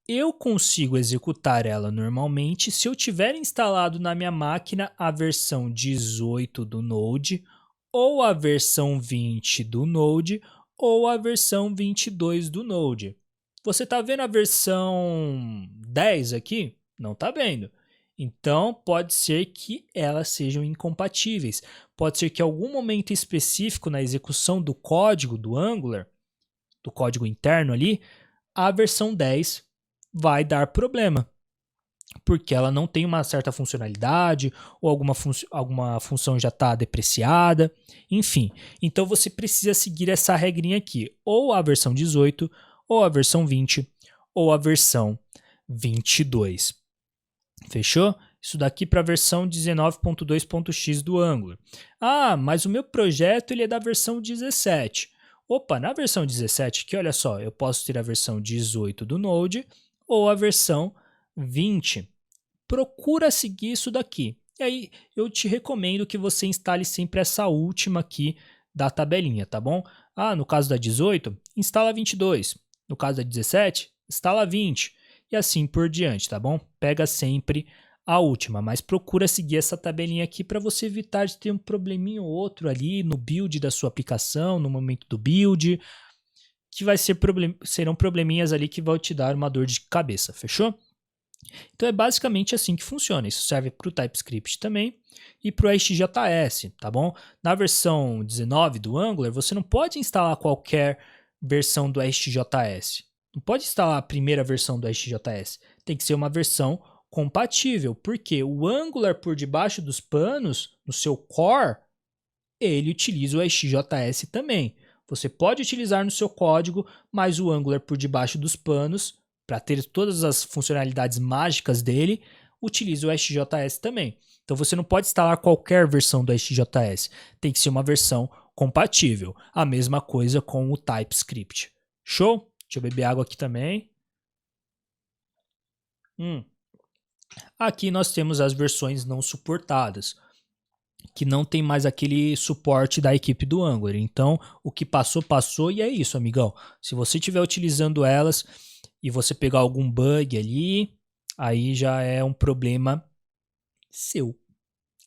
eu consigo executar ela normalmente se eu tiver instalado na minha máquina a versão 18 do Node, ou a versão 20 do Node, ou a versão 22 do Node. Você está vendo a versão 10 aqui? Não está vendo. Então, pode ser que elas sejam incompatíveis. Pode ser que em algum momento específico na execução do código do Angular, do código interno ali, a versão 10 vai dar problema, porque ela não tem uma certa funcionalidade ou alguma função já está depreciada, enfim. Então você precisa seguir essa regrinha aqui, ou a versão 18, ou a versão 20, ou a versão 22. Fechou? Isso daqui para a versão 19.2.x do Angular. Ah, mas o meu projeto ele é da versão 17. Opa, na versão 17 aqui, olha só, eu posso ter a versão 18 do Node ou a versão 20. Procura seguir isso daqui. E aí eu te recomendo que você instale sempre essa última aqui da tabelinha, tá bom? Ah, no caso da 18, instala 22. No caso da 17, instala 20. E assim por diante, tá bom? Pega sempre a última, mas procura seguir essa tabelinha aqui para você evitar de ter um probleminha ou outro ali no build da sua aplicação, no momento do build. que serão probleminhas ali que vão te dar uma dor de cabeça, fechou? Então é basicamente assim que funciona. Isso serve para o TypeScript também e para o XJS, tá bom? Na versão 19 do Angular, você não pode instalar qualquer versão do XJS. Não pode instalar a primeira versão do XJS. Tem que ser uma versão compatível, porque o Angular por debaixo dos panos, no seu core, ele utiliza o XJS também. Você pode utilizar no seu código, mas o Angular por debaixo dos panos, para ter todas as funcionalidades mágicas dele, utiliza o XJS também. Então você não pode instalar qualquer versão do XJS, tem que ser uma versão compatível. A mesma coisa com o TypeScript. Show? Deixa eu beber água aqui também. Aqui nós temos as versões não suportadas, que não tem mais aquele suporte da equipe do Angular. Então, o que passou, passou e é isso, amigão. Se você estiver utilizando elas e você pegar algum bug ali, aí já é um problema seu.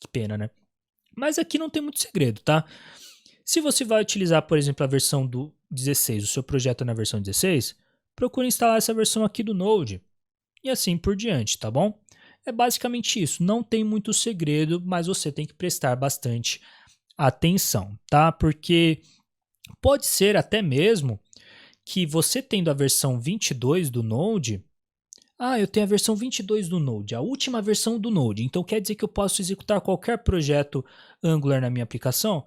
Que pena, né? Mas aqui não tem muito segredo, tá? Se você vai utilizar, por exemplo, a versão do 16, o seu projeto é na versão 16, procure instalar essa versão aqui do Node e assim por diante, tá bom? É basicamente isso, não tem muito segredo, mas você tem que prestar bastante atenção, tá? Porque pode ser até mesmo que você tendo a versão 22 do Node, eu tenho a versão 22 do Node, a última versão do Node, então quer dizer que eu posso executar qualquer projeto Angular na minha aplicação?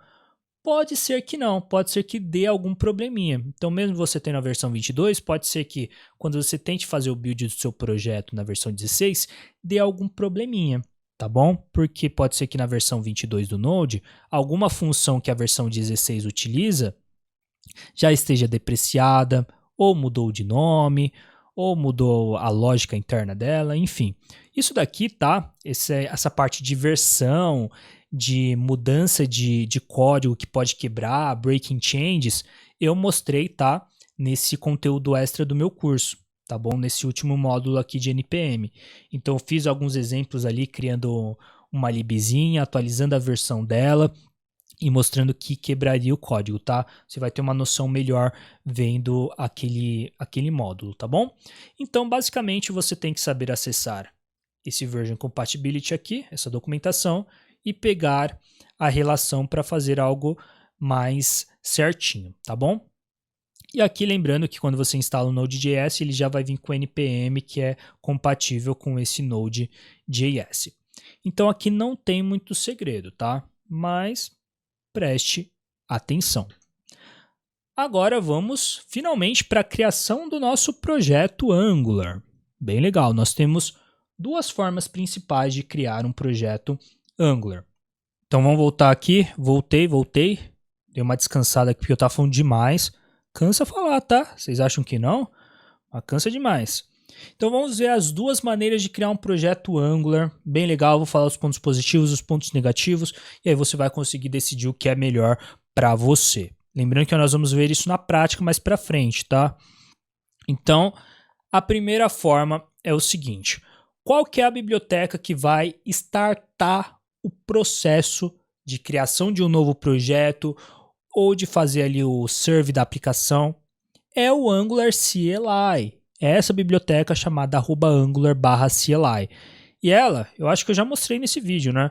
Pode ser que não, pode ser que dê algum probleminha. Então, mesmo você tendo a versão 22, pode ser que quando você tente fazer o build do seu projeto na versão 16, dê algum probleminha, tá bom? Porque pode ser que na versão 22 do Node, alguma função que a versão 16 utiliza já esteja depreciada, ou mudou de nome, ou mudou a lógica interna dela, enfim. Isso daqui, tá? Essa parte de versão, de mudança de código que pode quebrar, breaking changes, eu mostrei, tá? Nesse conteúdo extra do meu curso, tá bom? Nesse último módulo aqui de NPM. Então, eu fiz alguns exemplos ali, criando uma libzinha, atualizando a versão dela e mostrando que quebraria o código, tá? Você vai ter uma noção melhor vendo aquele módulo, tá bom? Então, basicamente, você tem que saber acessar esse Version Compatibility aqui, essa documentação, e pegar a relação para fazer algo mais certinho, tá bom? E aqui lembrando que quando você instala o Node.js, ele já vai vir com o NPM, que é compatível com esse Node.js. Então aqui não tem muito segredo, tá? Mas preste atenção. Agora vamos finalmente para a criação do nosso projeto Angular. Bem legal, nós temos duas formas principais de criar um projeto Angular. Então vamos voltar aqui, voltei, dei uma descansada aqui porque eu estava falando demais. Cansa falar, tá? Vocês acham que não? Mas cansa demais. Então vamos ver as duas maneiras de criar um projeto Angular. Bem legal, vou falar os pontos positivos, os pontos negativos, e aí você vai conseguir decidir o que é melhor para você. Lembrando que nós vamos ver isso na prática mais para frente, tá? Então, a primeira forma é o seguinte: qual que é a biblioteca que vai startar o processo de criação de um novo projeto ou de fazer ali o serve da aplicação? É o Angular CLI. É essa biblioteca chamada @angular/CLI. E ela, eu acho que eu já mostrei nesse vídeo, né?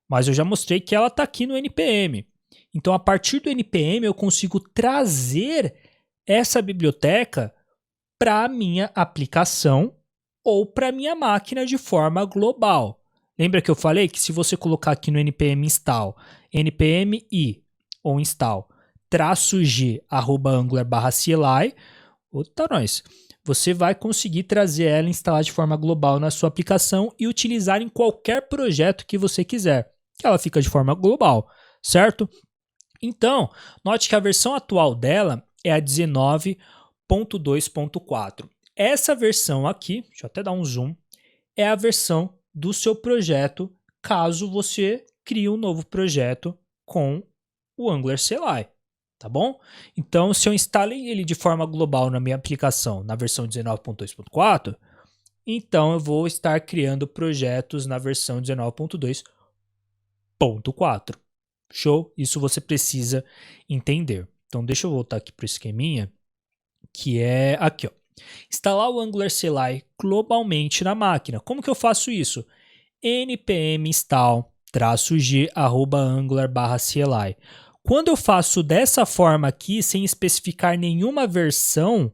Mas eu já mostrei que ela está aqui no NPM. Então, a partir do NPM, eu consigo trazer essa biblioteca para a minha aplicação ou para a minha máquina de forma global. Lembra que eu falei que se você colocar aqui no npm install, npm i ou install -g @angular/CLI, você vai conseguir trazer ela instalar de forma global na sua aplicação e utilizar em qualquer projeto que você quiser, que ela fica de forma global, certo? Então, note que a versão atual dela é a 19.2.4. Essa versão aqui, deixa eu até dar um zoom, é a versão do seu projeto, caso você crie um novo projeto com o Angular CLI, tá bom? Então, se eu instalei ele de forma global na minha aplicação na versão 19.2.4, então eu vou estar criando projetos na versão 19.2.4. Show? Isso você precisa entender. Então, deixa eu voltar aqui para o esqueminha que é aqui, ó. Instalar o Angular CLI globalmente na máquina. Como que eu faço isso? npm install -g @angular/cli. Quando eu faço dessa forma aqui, sem especificar nenhuma versão,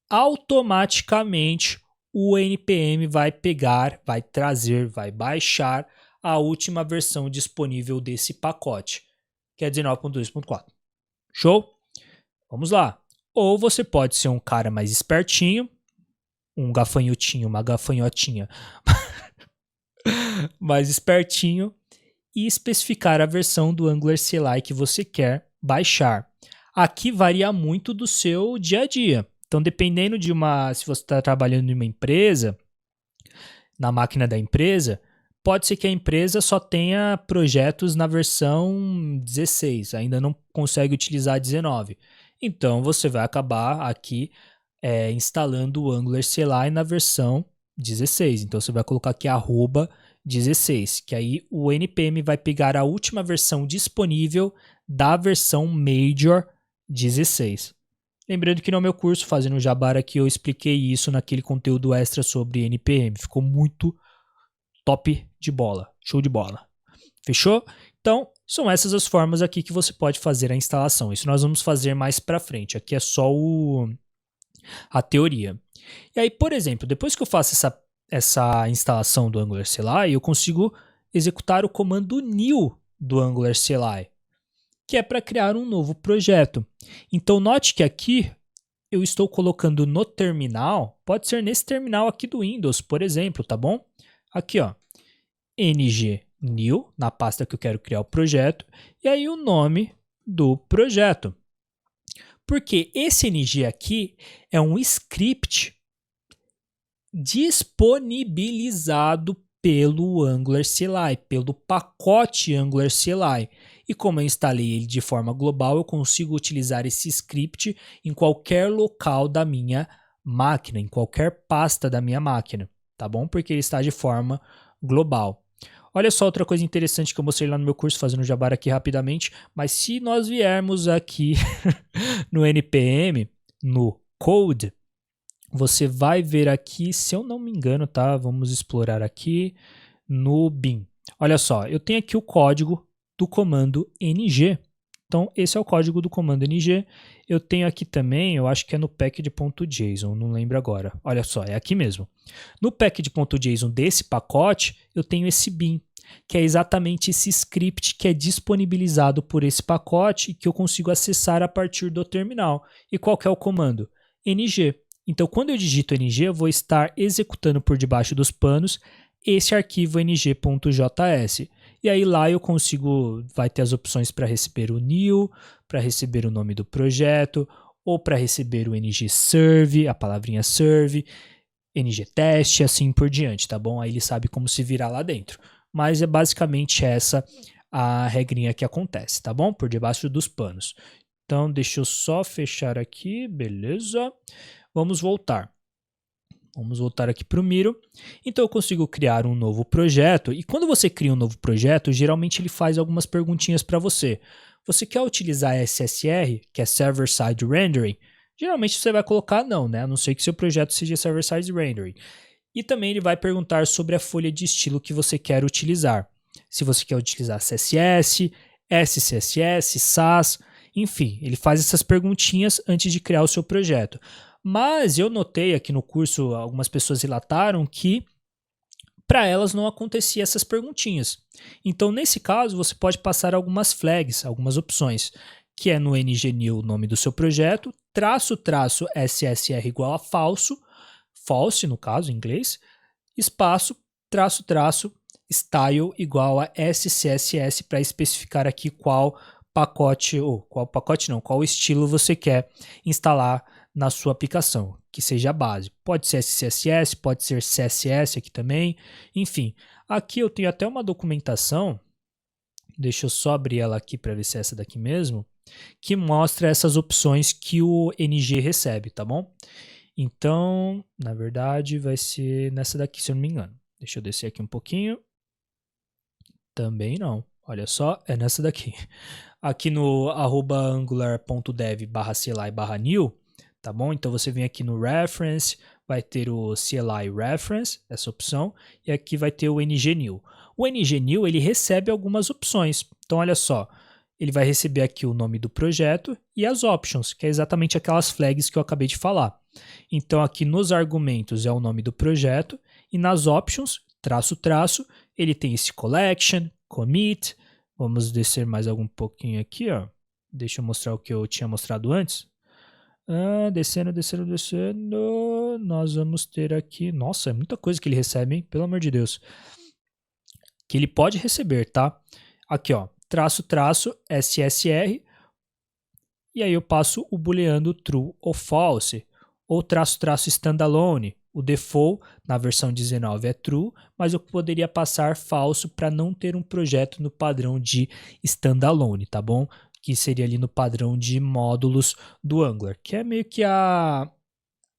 automaticamente o npm vai pegar, vai trazer, vai baixar a última versão disponível desse pacote, que é 19.2.4. Show? Vamos lá. Ou você pode ser um cara mais espertinho, um gafanhotinho, uma gafanhotinha mais espertinho, e especificar a versão do Angular CLI que você quer baixar. Aqui varia muito do seu dia a dia. Então, dependendo se você está trabalhando em uma empresa, na máquina da empresa, pode ser que a empresa só tenha projetos na versão 16, ainda não consegue utilizar 19. Então, você vai acabar aqui instalando o Angular CLI na versão 16. Então, você vai colocar aqui @16, que aí o npm vai pegar a última versão disponível da versão Major 16. Lembrando que no meu curso, fazendo Jabara aqui, eu expliquei isso naquele conteúdo extra sobre npm. Ficou muito top de bola, show de bola. Fechou? Então, são essas as formas aqui que você pode fazer a instalação. Isso nós vamos fazer mais para frente. Aqui é só a teoria. E aí, por exemplo, depois que eu faço essa instalação do Angular CLI, eu consigo executar o comando new do Angular CLI, que é para criar um novo projeto. Então, note que aqui eu estou colocando no terminal, pode ser nesse terminal aqui do Windows, por exemplo, tá bom? Aqui, ó, ng new, na pasta que eu quero criar o projeto, e aí o nome do projeto. Porque esse ng aqui é um script disponibilizado pelo Angular CLI, pelo pacote Angular CLI. E como eu instalei ele de forma global, eu consigo utilizar esse script em qualquer local da minha máquina, em qualquer pasta da minha máquina, tá bom? Porque ele está de forma global. Olha só outra coisa interessante que eu mostrei lá no meu curso, fazendo Jabara aqui rapidamente, mas se nós viermos aqui no npm, no code, você vai ver aqui, se eu não me engano, tá? Vamos explorar aqui no bin. Olha só, eu tenho aqui o código do comando ng. Então, esse é o código do comando ng. Eu tenho aqui também, eu acho que é no package.json, não lembro agora. Olha só, é aqui mesmo. No package.json desse pacote, eu tenho esse bin, que é exatamente esse script que é disponibilizado por esse pacote e que eu consigo acessar a partir do terminal. E qual que é o comando? ng. Então, quando eu digito ng, eu vou estar executando por debaixo dos panos esse arquivo ng.js. E aí lá eu consigo, vai ter as opções para receber o new, para receber o nome do projeto, ou para receber o ng-serve, a palavrinha serve, ng-test e assim por diante, tá bom? Aí ele sabe como se virar lá dentro. Mas é basicamente essa a regrinha que acontece, tá bom? Por debaixo dos panos. Então, deixa eu só fechar aqui, beleza? Vamos voltar. Vamos voltar aqui para o Miro. Então, eu consigo criar um novo projeto. E quando você cria um novo projeto, geralmente ele faz algumas perguntinhas para você. Você quer utilizar SSR, que é Server Side Rendering? Geralmente você vai colocar não, né? A não ser que seu projeto seja Server Side Rendering. E também ele vai perguntar sobre a folha de estilo que você quer utilizar. Se você quer utilizar CSS, SCSS, SAS, enfim, ele faz essas perguntinhas antes de criar o seu projeto. Mas eu notei aqui no curso, algumas pessoas relataram que para elas não acontecia essas perguntinhas. Então, nesse caso, você pode passar algumas flags, algumas opções, que é no ng-new o nome do seu projeto, --SSR igual a falso, false no caso em inglês, espaço, --, style igual a SCSS para especificar aqui qual estilo você quer instalar na sua aplicação, que seja a base. Pode ser SCSS, pode ser CSS aqui também, enfim. Aqui eu tenho até uma documentação, deixa eu só abrir ela aqui para ver se é essa daqui mesmo, que mostra essas opções que o ng recebe, tá bom? Então, na verdade, vai ser nessa daqui, se eu não me engano. Deixa eu descer aqui um pouquinho. Também não. Olha só, é nessa daqui. Aqui no @angular.dev/cli/new, tá bom? Então você vem aqui no Reference, vai ter o CLI Reference, essa opção, e aqui vai ter o ngnew. O ngnew, ele recebe algumas opções. Então olha só, ele vai receber aqui o nome do projeto e as options, que é exatamente aquelas flags que eu acabei de falar. Então aqui nos argumentos é o nome do projeto e nas options, traço, ele tem esse collection, commit. Vamos descer mais algum pouquinho aqui, ó. Deixa eu mostrar o que eu tinha mostrado antes. Descendo. Nós vamos ter aqui... Nossa, é muita coisa que ele recebe, hein? Pelo amor de Deus. Que ele pode receber, tá? Aqui, ó. Traço, SSR. E aí eu passo o booleano true ou false. Ou traço, standalone. O default na versão 19 é true, mas eu poderia passar falso para não ter um projeto no padrão de standalone, tá bom? Que seria ali no padrão de módulos do Angular, que é meio que a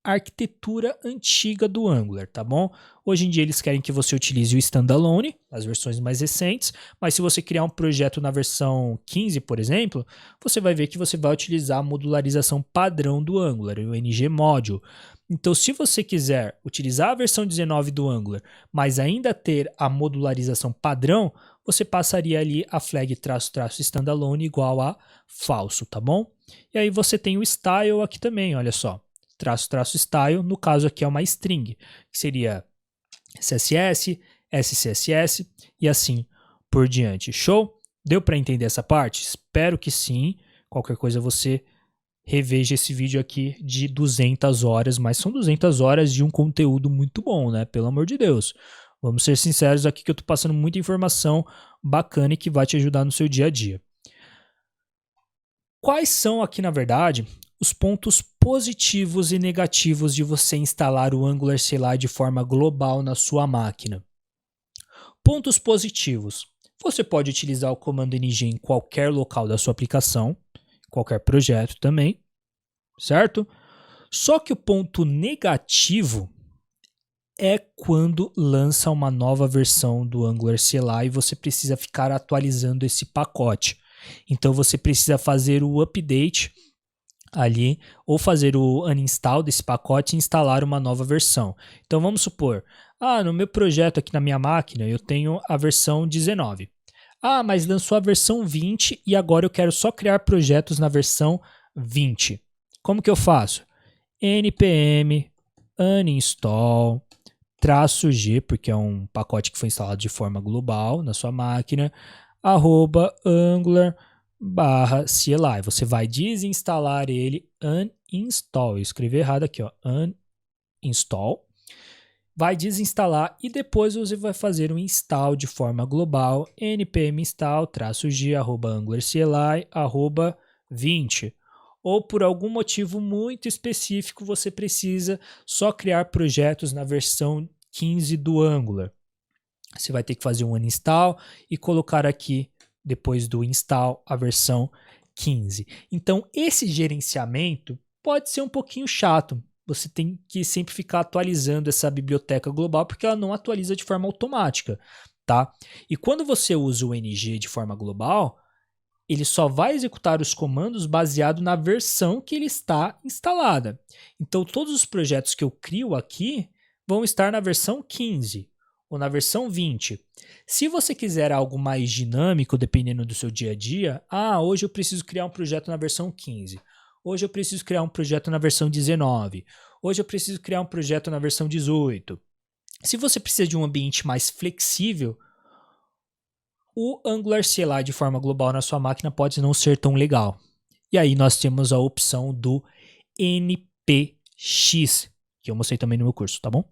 arquitetura antiga do Angular, tá bom? Hoje em dia eles querem que você utilize o standalone, as versões mais recentes, mas se você criar um projeto na versão 15, por exemplo, você vai ver que você vai utilizar a modularização padrão do Angular, o ngModule. Então, se você quiser utilizar a versão 19 do Angular, mas ainda ter a modularização padrão, você passaria ali a flag -- standalone igual a falso, tá bom? E aí você tem o style aqui também, olha só. -- style, no caso aqui é uma string, que seria CSS, SCSS e assim por diante. Show? Deu para entender essa parte? Espero que sim. Qualquer coisa você reveja esse vídeo aqui de 200 horas, mas são 200 horas de um conteúdo muito bom, né? Pelo amor de Deus. Vamos ser sinceros aqui que eu tô passando muita informação bacana e que vai te ajudar no seu dia a dia. Quais são aqui, na verdade, os pontos positivos e negativos de você instalar o Angular CLI de forma global na sua máquina? Pontos positivos. Você pode utilizar o comando ng em qualquer local da sua aplicação, qualquer projeto também, certo? Só que o ponto negativo é quando lança uma nova versão do Angular CLI e você precisa ficar atualizando esse pacote. Então você precisa fazer o update ali, ou fazer o uninstall desse pacote e instalar uma nova versão. Então vamos supor, no meu projeto aqui na minha máquina eu tenho a versão 19. Mas lançou a versão 20 e agora eu quero só criar projetos na versão 20. Como que eu faço? npm uninstall -g, porque é um pacote que foi instalado de forma global na sua máquina, @angular/CLI. Você vai desinstalar ele, uninstall. Eu escrevi errado aqui, ó, uninstall. Vai desinstalar e depois você vai fazer um install de forma global, npm install -g @angularcli 20. Ou por algum motivo muito específico você precisa só criar projetos na versão 15 do Angular. Você vai ter que fazer um uninstall e colocar aqui, depois do install, a versão 15. Então, esse gerenciamento pode ser um pouquinho chato. Você tem que sempre ficar atualizando essa biblioteca global, porque ela não atualiza de forma automática, tá? E quando você usa o ng de forma global, ele só vai executar os comandos baseado na versão que ele está instalada. Então, todos os projetos que eu crio aqui vão estar na versão 15 ou na versão 20. Se você quiser algo mais dinâmico, dependendo do seu dia a dia, hoje eu preciso criar um projeto na versão 15. Hoje eu preciso criar um projeto na versão 19. Hoje eu preciso criar um projeto na versão 18. Se você precisa de um ambiente mais flexível, o Angular CLI de forma global na sua máquina pode não ser tão legal. E aí nós temos a opção do npx, que eu mostrei também no meu curso, tá bom?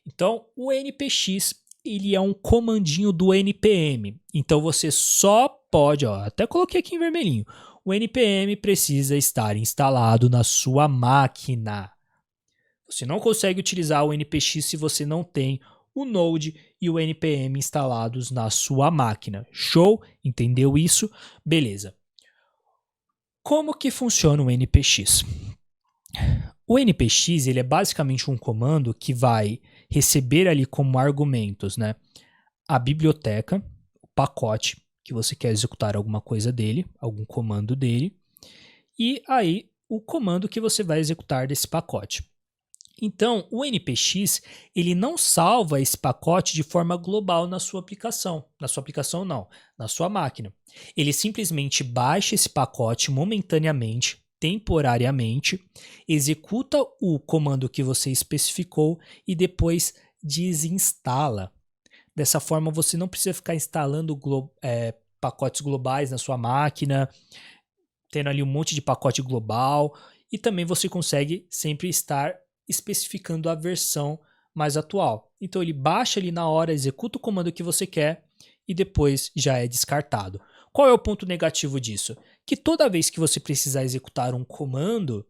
Então, o npx, ele é um comandinho do npm. Então você só pode, até coloquei aqui em vermelhinho, o npm precisa estar instalado na sua máquina. Você não consegue utilizar o npx se você não tem o Node e o npm instalados na sua máquina. Show? Entendeu isso? Beleza. Como que funciona o npx? O npx, ele é basicamente um comando que vai receber ali como argumentos, né, a biblioteca, o pacote que você quer executar alguma coisa dele, algum comando dele, e aí o comando que você vai executar desse pacote. Então, o npx, ele não salva esse pacote de forma global na sua aplicação. Na sua aplicação não, na sua máquina. Ele simplesmente baixa esse pacote momentaneamente, temporariamente, executa o comando que você especificou e depois desinstala. Dessa forma, você não precisa ficar instalando pacotes globais na sua máquina, tendo ali um monte de pacote global, e também você consegue sempre estar especificando a versão mais atual. Então ele baixa ali na hora, executa o comando que você quer e depois já é descartado. Qual é o ponto negativo disso? Que toda vez que você precisar executar um comando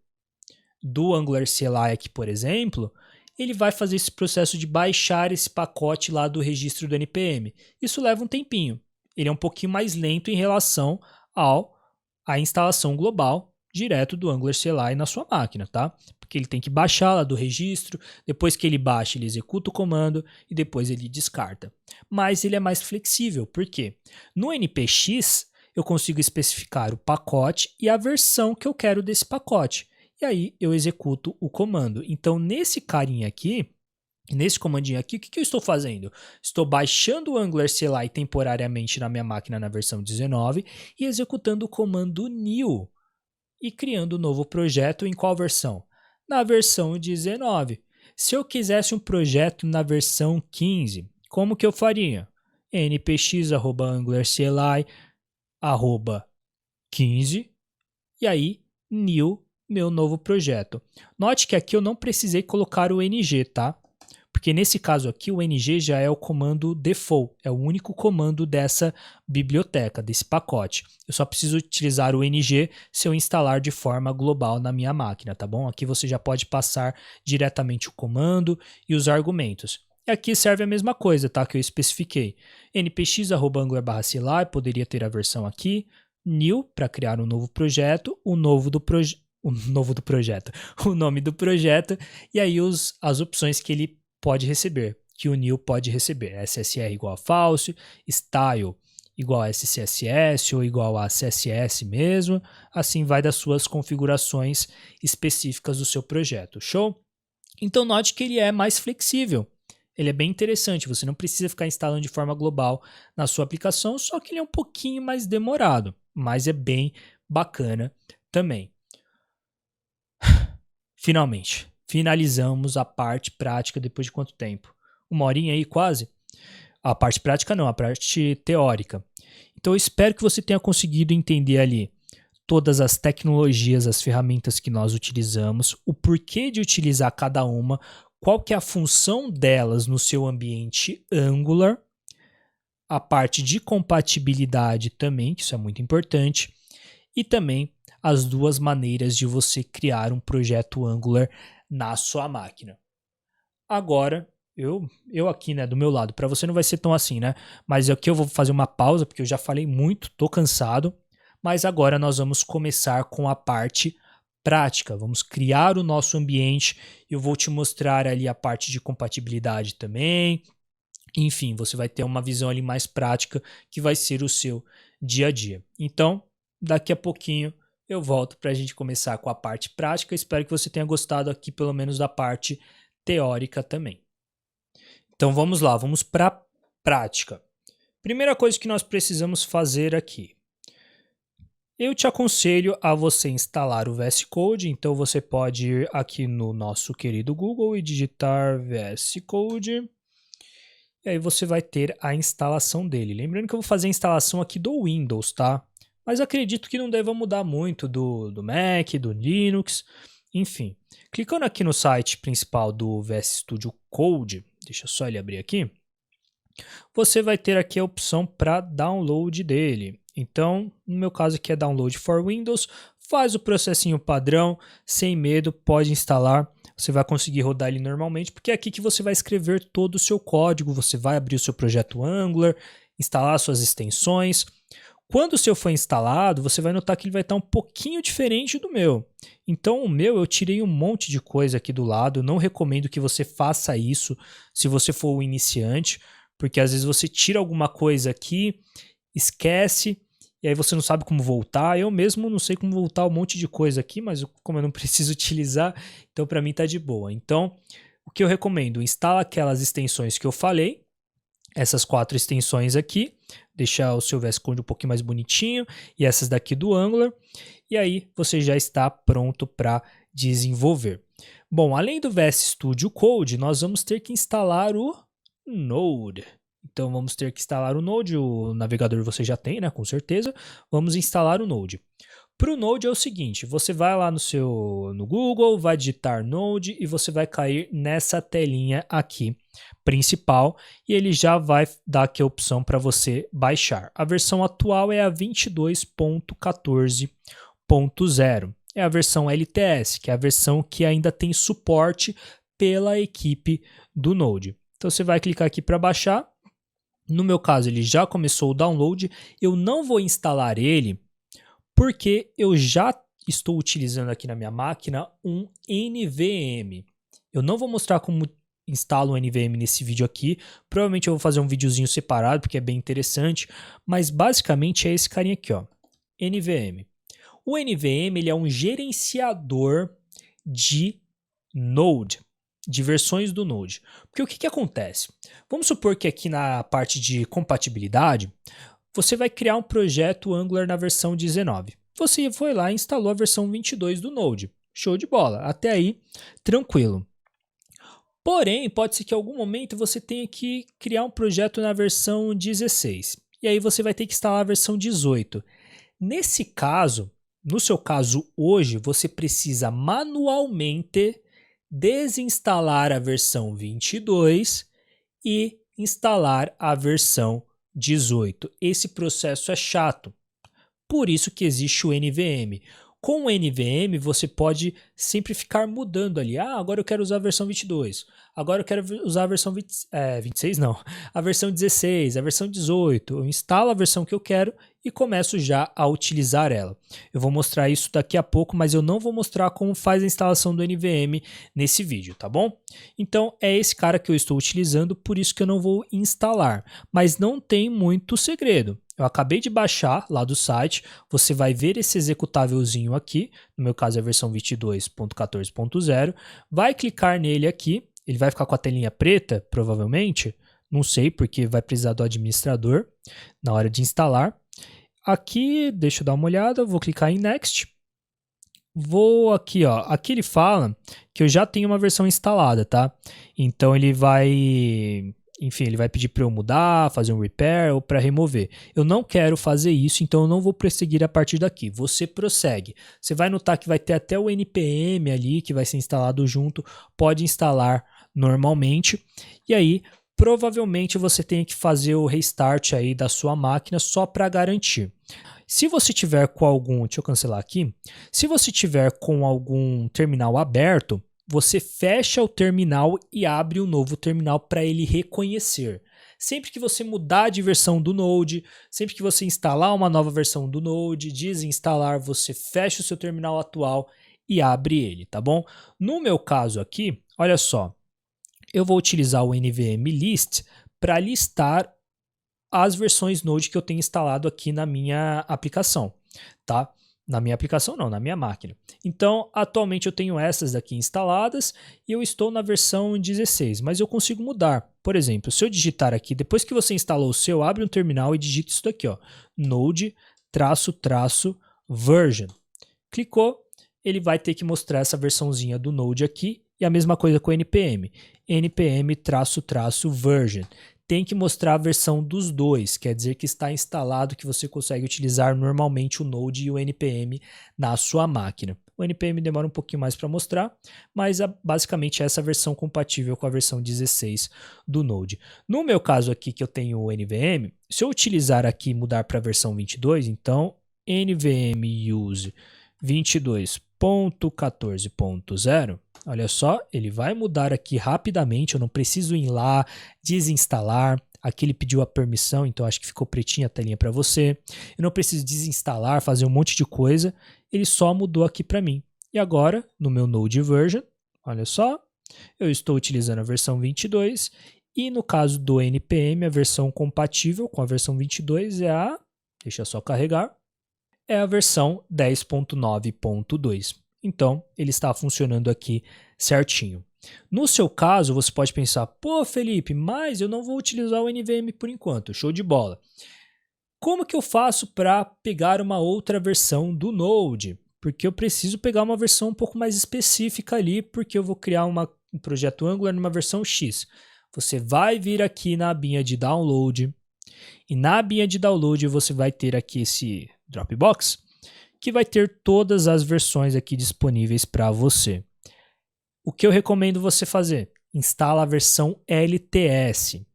do Angular CLI aqui, por exemplo, ele vai fazer esse processo de baixar esse pacote lá do registro do NPM. Isso leva um tempinho. Ele é um pouquinho mais lento em relação à instalação global direto do Angular CLI na sua máquina, tá? Porque ele tem que baixar lá do registro, depois que ele baixa, ele executa o comando e depois ele descarta. Mas ele é mais flexível, por quê? No npx, eu consigo especificar o pacote e a versão que eu quero desse pacote. E aí eu executo o comando. Então, nesse carinha aqui, nesse comandinho aqui, o que eu estou fazendo? Estou baixando o Angular CLI temporariamente na minha máquina na versão 19 e executando o comando new e criando um novo projeto em qual versão? Na versão 19. Se eu quisesse um projeto na versão 15, como que eu faria? npx@angularcli@15 e aí new meu novo projeto. Note que aqui eu não precisei colocar o ng, tá? Porque nesse caso aqui o ng já é o comando default, é o único comando dessa biblioteca, desse pacote. Eu só preciso utilizar o ng se eu instalar de forma global na minha máquina, tá bom? Aqui você já pode passar diretamente o comando e os argumentos. E aqui serve a mesma coisa, tá? Que eu especifiquei. npx@angular/cli, poderia ter a versão aqui, new para criar um novo projeto, o nome do projeto, e aí as opções que ele pode receber, que o new pode receber. SSR igual a false, style igual a SCSS ou igual a CSS mesmo, assim vai das suas configurações específicas do seu projeto. Show? Então note que ele é mais flexível. Ele é bem interessante, você não precisa ficar instalando de forma global na sua aplicação, só que ele é um pouquinho mais demorado, mas é bem bacana também. Finalmente, finalizamos a parte prática depois de quanto tempo? 1 horinha aí quase? A parte prática não, a parte teórica. Então eu espero que você tenha conseguido entender ali todas as tecnologias, as ferramentas que nós utilizamos, o porquê de utilizar cada uma, qual que é a função delas no seu ambiente Angular, a parte de compatibilidade também, que isso é muito importante, e também as duas maneiras de você criar um projeto Angular na sua máquina. Agora, eu aqui, né, do meu lado, para você não vai ser tão assim, né? Mas aqui eu vou fazer uma pausa, porque eu já falei muito, tô cansado. Mas agora nós vamos começar com a parte prática. Vamos criar o nosso ambiente. Eu vou te mostrar ali a parte de compatibilidade também. Enfim, você vai ter uma visão ali mais prática, que vai ser o seu dia a dia. Então, daqui a pouquinho eu volto para a gente começar com a parte prática. Espero que você tenha gostado aqui, pelo menos da parte teórica também. Então vamos lá, vamos para a prática. Primeira coisa que nós precisamos fazer aqui. Eu te aconselho a você instalar o VS Code, então você pode ir aqui no nosso querido Google e digitar VS Code. E aí você vai ter a instalação dele. Lembrando que eu vou fazer a instalação aqui do Windows, tá? Mas acredito que não deva mudar muito do Mac, do Linux, enfim. Clicando aqui no site principal do VS Studio Code, deixa só ele abrir aqui, você vai ter aqui a opção para download dele. Então, no meu caso aqui é Download for Windows, faz o processinho padrão, sem medo, pode instalar, você vai conseguir rodar ele normalmente, porque é aqui que você vai escrever todo o seu código, você vai abrir o seu projeto Angular, instalar suas extensões. Quando o seu for instalado, você vai notar que ele vai estar um pouquinho diferente do meu. Então o meu eu tirei um monte de coisa aqui do lado, eu não recomendo que você faça isso se você for um iniciante, porque às vezes você tira alguma coisa aqui, esquece, e aí você não sabe como voltar. Eu mesmo não sei como voltar um monte de coisa aqui, mas como eu não preciso utilizar, então para mim tá de boa. Então, o que eu recomendo? Instala aquelas extensões que eu falei, essas 4 extensões aqui, deixar o seu VS Code um pouquinho mais bonitinho, e essas daqui do Angular, e aí você já está pronto para desenvolver. Bom, além do VS Studio Code, nós vamos ter que instalar o Node. Então vamos ter que instalar o Node, o navegador você já tem, né, com certeza. Vamos instalar o Node. Para o Node é o seguinte, você vai lá no Google, vai digitar Node e você vai cair nessa telinha aqui principal e ele já vai dar aqui a opção para você baixar. A versão atual é a 22.14.0. É a versão LTS, que é a versão que ainda tem suporte pela equipe do Node. Então você vai clicar aqui para baixar. No meu caso, ele já começou o download. Eu não vou instalar ele porque eu já estou utilizando aqui na minha máquina um NVM. Eu não vou mostrar como instalo um NVM nesse vídeo aqui. Provavelmente eu vou fazer um videozinho separado porque é bem interessante. Mas basicamente é esse carinha aqui, ó, NVM. O NVM ele é um gerenciador de Node, de versões do Node. Porque o que acontece? Vamos supor que aqui na parte de compatibilidade, você vai criar um projeto Angular na versão 19. Você foi lá e instalou a versão 22 do Node. Show de bola. Até aí, tranquilo. Porém, pode ser que em algum momento você tenha que criar um projeto na versão 16. E aí você vai ter que instalar a versão 18. Nesse caso, no seu caso hoje, você precisa manualmente desinstalar a versão 22 e instalar a versão 18. Esse processo é chato, por isso que existe o NVM. Com o NVM, você pode sempre ficar mudando ali. Ah, agora eu quero usar a versão 22. Agora eu quero usar a versão 26, não. A versão 16, a versão 18. Eu instalo a versão que eu quero e começo já a utilizar ela. Eu vou mostrar isso daqui a pouco, mas eu não vou mostrar como faz a instalação do NVM nesse vídeo, tá bom? Então, é esse cara que eu estou utilizando, por isso que eu não vou instalar. Mas não tem muito segredo. Eu acabei de baixar lá do site, você vai ver esse executávelzinho aqui, no meu caso é a versão 22.14.0, vai clicar nele aqui, ele vai ficar com a telinha preta, provavelmente, não sei, porque vai precisar do administrador na hora de instalar. Aqui, deixa eu dar uma olhada, vou clicar em Next, vou aqui, ó, aqui ele fala que eu já tenho uma versão instalada, tá? Então ele vai... Enfim, ele vai pedir para eu mudar, fazer um repair ou para remover. Eu não quero fazer isso, então eu não vou prosseguir a partir daqui. Você prossegue. Você vai notar que vai ter até o NPM ali, que vai ser instalado junto. Pode instalar normalmente. E aí, provavelmente você tem que fazer o restart aí da sua máquina só para garantir. Se você tiver com algum... Deixa eu cancelar aqui. Se você tiver com algum terminal aberto, você fecha o terminal e abre um novo terminal para ele reconhecer. Sempre que você mudar de versão do Node, sempre que você instalar uma nova versão do Node, desinstalar, você fecha o seu terminal atual e abre ele, tá bom? No meu caso aqui, olha só, eu vou utilizar o NVM list para listar as versões Node que eu tenho instalado aqui na minha aplicação, tá? Na minha aplicação não, na minha máquina. Então, atualmente eu tenho essas daqui instaladas e eu estou na versão 16, mas eu consigo mudar. Por exemplo, se eu digitar aqui, depois que você instalou o seu, abre um terminal e digita isso daqui, ó, node-version. Clicou, ele vai ter que mostrar essa versãozinha do Node aqui e a mesma coisa com o npm, npm-version. Tem que mostrar a versão dos dois, quer dizer que está instalado, que você consegue utilizar normalmente o Node e o NPM na sua máquina. O NPM demora um pouquinho mais para mostrar, mas basicamente é essa versão compatível com a versão 16 do Node. No meu caso aqui que eu tenho o NVM, se eu utilizar aqui e mudar para a versão 22, então NVM use 22.14.0, olha só, ele vai mudar aqui rapidamente, eu não preciso ir lá, desinstalar. Aqui ele pediu a permissão, então acho que ficou pretinha a telinha para você. Eu não preciso desinstalar, fazer um monte de coisa, ele só mudou aqui para mim. E agora, no meu Node version, olha só, eu estou utilizando a versão 22 e no caso do NPM, a versão compatível com a versão 22 é a deixa só carregar, é a versão 10.9.2. Então, ele está funcionando aqui certinho. No seu caso, você pode pensar, pô, Felipe, mas eu não vou utilizar o NVM por enquanto, show de bola. Como que eu faço para pegar uma outra versão do Node? Porque eu preciso pegar uma versão um pouco mais específica ali, porque eu vou criar um projeto Angular numa versão X. Você vai vir aqui na abinha de download, e na abinha de download você vai ter aqui esse Dropbox, que vai ter todas as versões aqui disponíveis para você. O que eu recomendo você fazer? Instala a versão LTS.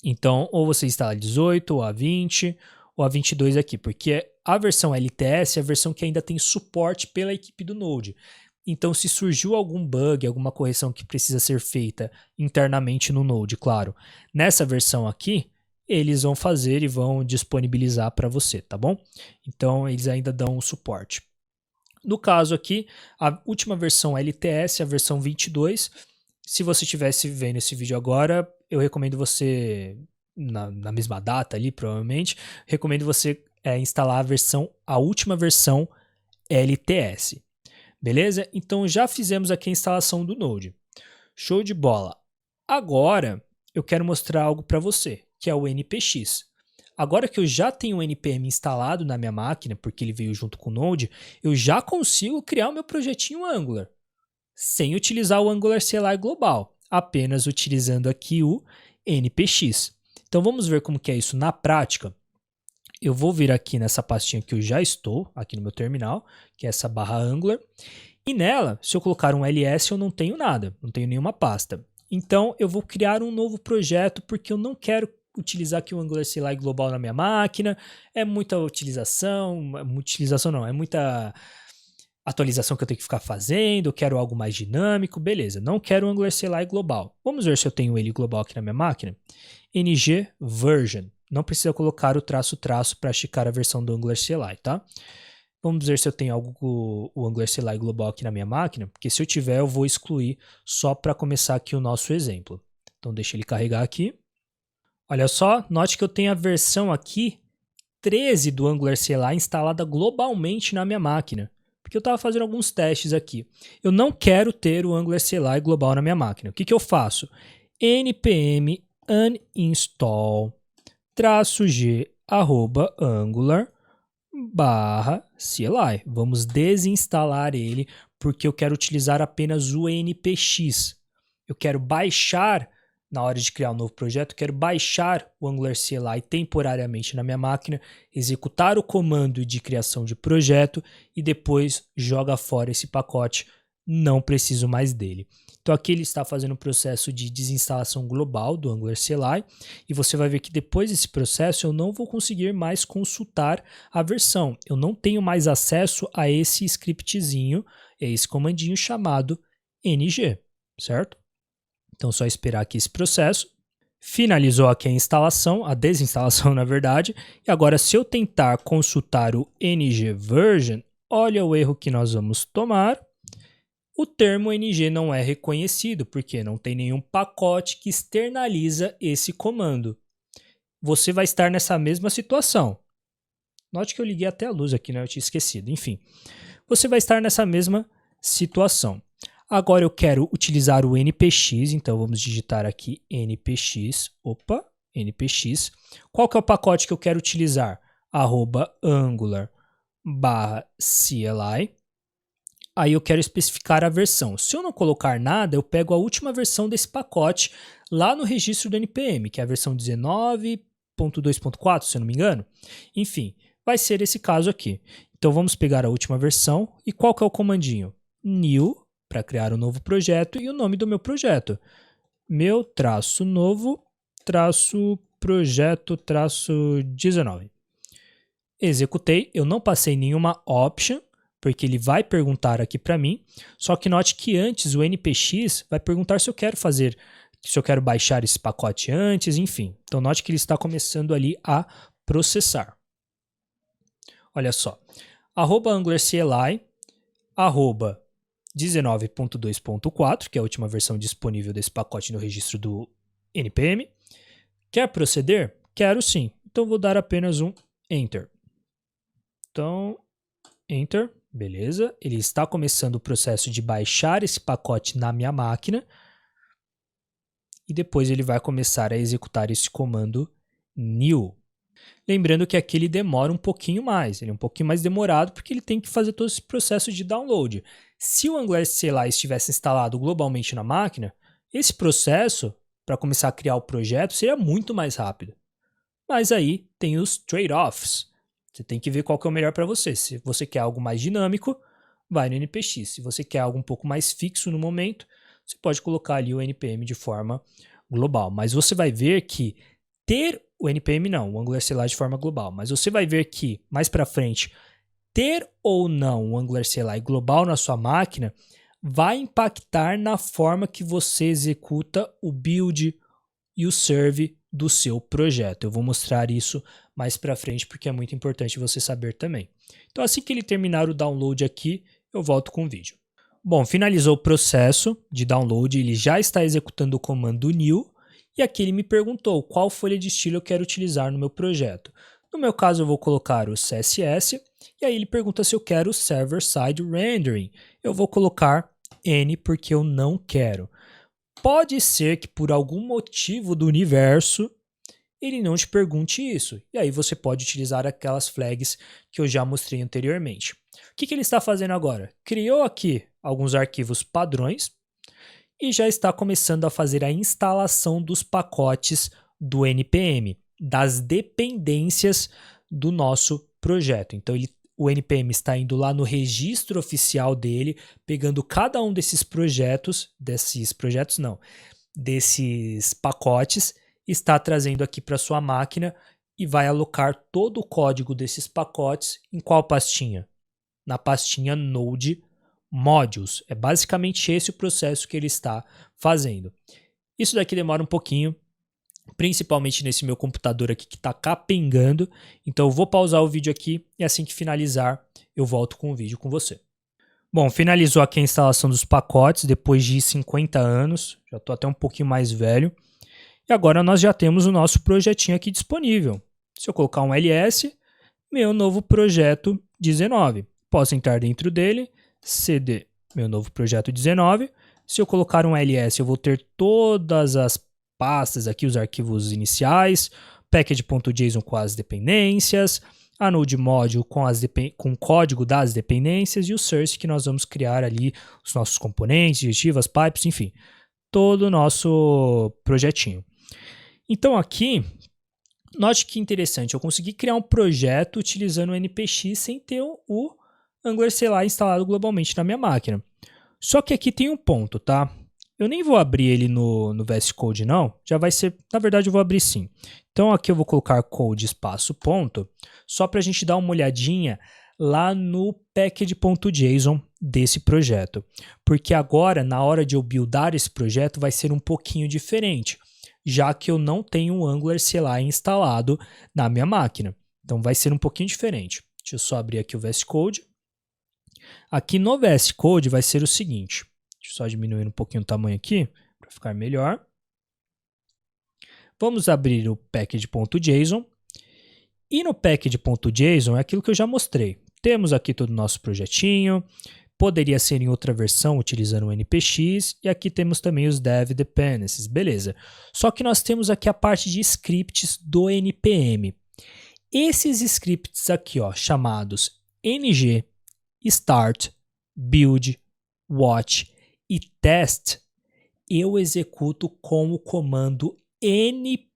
Então, ou você instala a 18, ou a 20, ou a 22 aqui, porque a versão LTS é a versão que ainda tem suporte pela equipe do Node. Então, se surgiu algum bug, alguma correção que precisa ser feita internamente no Node, claro, nessa versão aqui, eles vão fazer e vão disponibilizar para você, tá bom? Então, eles ainda dão suporte. No caso aqui, a última versão LTS, a versão 22, se você estivesse vendo esse vídeo agora, eu recomendo você, na mesma data ali, provavelmente, recomendo você instalar a última versão LTS. Beleza? Então já fizemos aqui a instalação do Node. Show de bola. Agora eu quero mostrar algo para você, que é o NPX. Agora que eu já tenho o NPM instalado na minha máquina, porque ele veio junto com o Node, eu já consigo criar o meu projetinho Angular, sem utilizar o Angular CLI global, apenas utilizando aqui o NPX. Então vamos ver como que é isso na prática. Eu vou vir aqui nessa pastinha que eu já estou, aqui no meu terminal, que é essa barra Angular, e nela, se eu colocar um ls, eu não tenho nada, não tenho nenhuma pasta. Então eu vou criar um novo projeto, porque eu não quero utilizar aqui o Angular CLI global na minha máquina, é muita utilização não, é muita atualização que eu tenho que ficar fazendo, eu quero algo mais dinâmico, beleza, não quero o Angular CLI global. Vamos ver se eu tenho ele global aqui na minha máquina. ng version, não precisa colocar o traço para esticar a versão do Angular CLI, tá? Vamos ver se eu tenho o Angular CLI global aqui na minha máquina, porque se eu tiver eu vou excluir só para começar aqui o nosso exemplo. Então deixa ele carregar aqui. Olha só, note que eu tenho a versão aqui 13 do Angular CLI instalada globalmente na minha máquina, porque eu estava fazendo alguns testes aqui. Eu não quero ter o Angular CLI global na minha máquina. O que eu faço? npm uninstall -g /angular/CLI. Vamos desinstalar ele, porque eu quero utilizar apenas o NPX. Eu quero baixar, na hora de criar um novo projeto, quero baixar o Angular CLI temporariamente na minha máquina, executar o comando de criação de projeto e depois joga fora esse pacote, não preciso mais dele. Então aqui ele está fazendo um processo de desinstalação global do Angular CLI e você vai ver que depois desse processo eu não vou conseguir mais consultar a versão. Eu não tenho mais acesso a esse scriptzinho, a esse comandinho chamado ng, certo? Então, só esperar aqui esse processo. Finalizou aqui a instalação, a desinstalação, na verdade. E agora, se eu tentar consultar o ng version, olha o erro que nós vamos tomar. O termo ng não é reconhecido, porque não tem nenhum pacote que externaliza esse comando. Você vai estar nessa mesma situação. Note que eu liguei até a luz aqui, né? Eu tinha esquecido. Enfim, você vai estar nessa mesma situação. Agora eu quero utilizar o NPX, então vamos digitar aqui NPX. Opa, NPX. Qual que é o pacote que eu quero utilizar? @angular/CLI. Aí eu quero especificar a versão. Se eu não colocar nada, eu pego a última versão desse pacote lá no registro do NPM, que é a versão 19.2.4, se eu não me engano. Enfim, vai ser esse caso aqui. Então vamos pegar a última versão e qual que é o comandinho? New, para criar um novo projeto, e o nome do meu projeto. Meu -novo projeto -19. Executei, eu não passei nenhuma option, porque ele vai perguntar aqui para mim, só que note que antes o NPX vai perguntar se eu quero baixar esse pacote antes, enfim. Então note que ele está começando ali a processar. Olha só, @AngularCLI, @19.2.4, que é a última versão disponível desse pacote no registro do NPM. Quer proceder? Quero sim. Então vou dar apenas um Enter. Então, Enter, beleza. Ele está começando o processo de baixar esse pacote na minha máquina. E depois ele vai começar a executar esse comando new. Lembrando que aqui ele demora um pouquinho mais, ele é um pouquinho mais demorado porque ele tem que fazer todo esse processo de download. Se o Angular CLI estivesse instalado globalmente na máquina, esse processo, para começar a criar o projeto, seria muito mais rápido. Mas aí tem os trade-offs. Você tem que ver qual que é o melhor para você. Se você quer algo mais dinâmico, vai no NPX. Se você quer algo um pouco mais fixo no momento, você pode colocar ali o NPM de forma global. Mas você vai ver que ter o NPM não, o Angular CLI de forma global, mas você vai ver que, mais para frente, ter ou não o Angular CLI global na sua máquina vai impactar na forma que você executa o build e o serve do seu projeto. Eu vou mostrar isso mais para frente porque é muito importante você saber também. Então, assim que ele terminar o download aqui, eu volto com o vídeo. Bom, finalizou o processo de download, ele já está executando o comando new. E aqui ele me perguntou qual folha de estilo eu quero utilizar no meu projeto. No meu caso, eu vou colocar o CSS, e aí ele pergunta se eu quero o Server-Side Rendering. Eu vou colocar N porque eu não quero. Pode ser que por algum motivo do universo, ele não te pergunte isso. E aí você pode utilizar aquelas flags que eu já mostrei anteriormente. O que ele está fazendo agora? Criou aqui alguns arquivos padrões, e já está começando a fazer a instalação dos pacotes do NPM, das dependências do nosso projeto. Então, o NPM está indo lá no registro oficial dele, pegando cada um desses pacotes, está trazendo aqui para sua máquina e vai alocar todo o código desses pacotes em qual pastinha? Na pastinha Node Modules. É basicamente esse o processo que ele está fazendo. Isso daqui demora um pouquinho, principalmente nesse meu computador aqui que está capengando. Então eu vou pausar o vídeo aqui e assim que finalizar eu volto com o vídeo com você. Bom, finalizou aqui a instalação dos pacotes depois de 50 anos. Já estou até um pouquinho mais velho. E agora nós já temos o nosso projetinho aqui disponível. Se eu colocar um ls, meu novo projeto 19. Posso entrar dentro dele, cd, meu novo projeto 19. Se eu colocar um ls, eu vou ter todas as pastas aqui, os arquivos iniciais, package.json com as dependências, a node module com o código das dependências e o source que nós vamos criar ali os nossos componentes, diretivas, pipes, enfim, todo o nosso projetinho. Então aqui, note que interessante, eu consegui criar um projeto utilizando o NPX sem ter o Angular CLI instalado globalmente na minha máquina. Só que aqui tem um ponto, tá? Eu nem vou abrir ele no VS Code não, já vai ser, na verdade eu vou abrir sim. Então aqui eu vou colocar code espaço ponto, só para a gente dar uma olhadinha lá no package.json desse projeto. Porque agora, na hora de eu buildar esse projeto, vai ser um pouquinho diferente, já que eu não tenho o Angular CLI instalado na minha máquina. Então vai ser um pouquinho diferente. Deixa eu só abrir aqui o VS Code. Aqui no VS Code vai ser o seguinte, deixa eu só diminuir um pouquinho o tamanho aqui, para ficar melhor. Vamos abrir o package.json, e no package.json é aquilo que eu já mostrei. Temos aqui todo o nosso projetinho, poderia ser em outra versão utilizando o NPX, e aqui temos também os dev dependencies, beleza. Só que nós temos aqui a parte de scripts do NPM. Esses scripts aqui, ó, chamados ng, start, build, watch e test, eu executo com o comando npm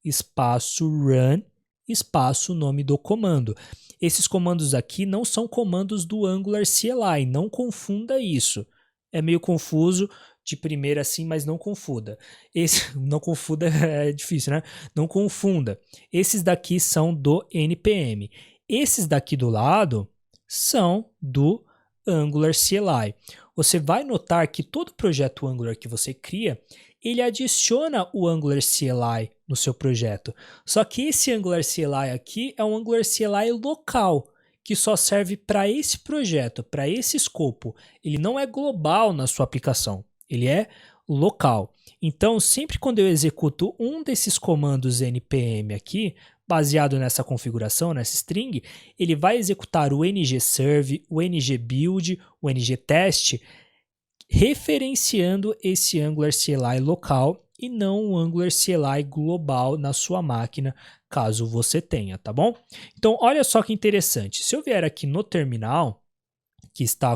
espaço run espaço nome do comando. Esses comandos aqui não são comandos do Angular CLI, não confunda isso. É meio confuso de primeira assim, mas não confunda. Não confunda é difícil, né? Não confunda. Esses daqui são do npm. Esses daqui do lado são do Angular CLI. Você vai notar que todo projeto Angular que você cria, ele adiciona o Angular CLI no seu projeto. Só que esse Angular CLI aqui é um Angular CLI local, que só serve para esse projeto, para esse escopo. Ele não é global na sua aplicação, ele é local. Então, sempre quando eu executo um desses comandos npm aqui, Baseado nessa configuração, nessa string, ele vai executar o ngserve, o ngbuild, o ngtest, referenciando esse Angular CLI local e não o Angular CLI global na sua máquina, caso você tenha, tá bom? Então, olha só que interessante. Se eu vier aqui no terminal, que está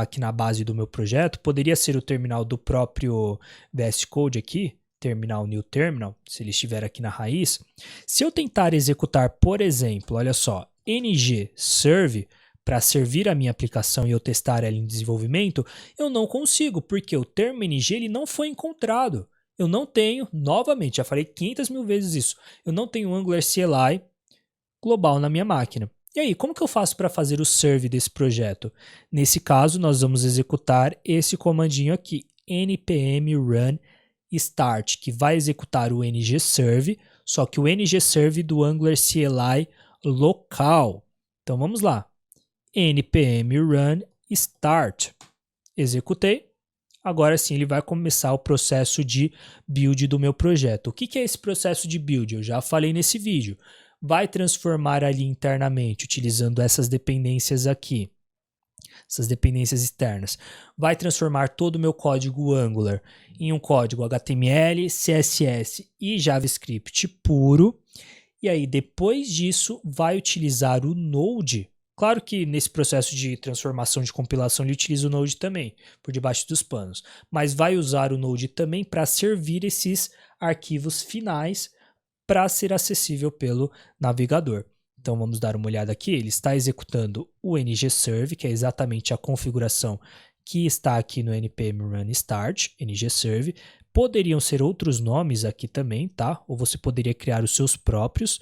aqui na base do meu projeto, poderia ser o terminal do próprio VS Code aqui, terminal new terminal, se ele estiver aqui na raiz. Se eu tentar executar, por exemplo, olha só, ngserve, para servir a minha aplicação e eu testar ela em desenvolvimento, eu não consigo, porque o termo ng ele não foi encontrado. Eu não tenho, novamente, já falei 500 mil vezes isso, eu não tenho Angular CLI global na minha máquina. E aí, como que eu faço para fazer o serve desse projeto? Nesse caso, nós vamos executar esse comandinho aqui, npm run start, que vai executar o ngserve, só que o ngserve do Angular CLI local. Então vamos lá. npm run start. Executei. Agora sim ele vai começar o processo de build do meu projeto. O que é esse processo de build? Eu já falei nesse vídeo. Vai transformar ali internamente, utilizando essas dependências aqui, essas dependências externas. Vai transformar todo o meu código Angular em um código HTML, CSS e JavaScript puro. E aí, depois disso, vai utilizar o Node. Claro que nesse processo de transformação de compilação ele utiliza o Node também, por debaixo dos panos. Mas vai usar o Node também para servir esses arquivos finais para ser acessível pelo navegador. Então vamos dar uma olhada aqui, ele está executando o ngserve, que é exatamente a configuração que está aqui no npm run start, ngserve. Poderiam ser outros nomes aqui também, tá? Ou você poderia criar os seus próprios.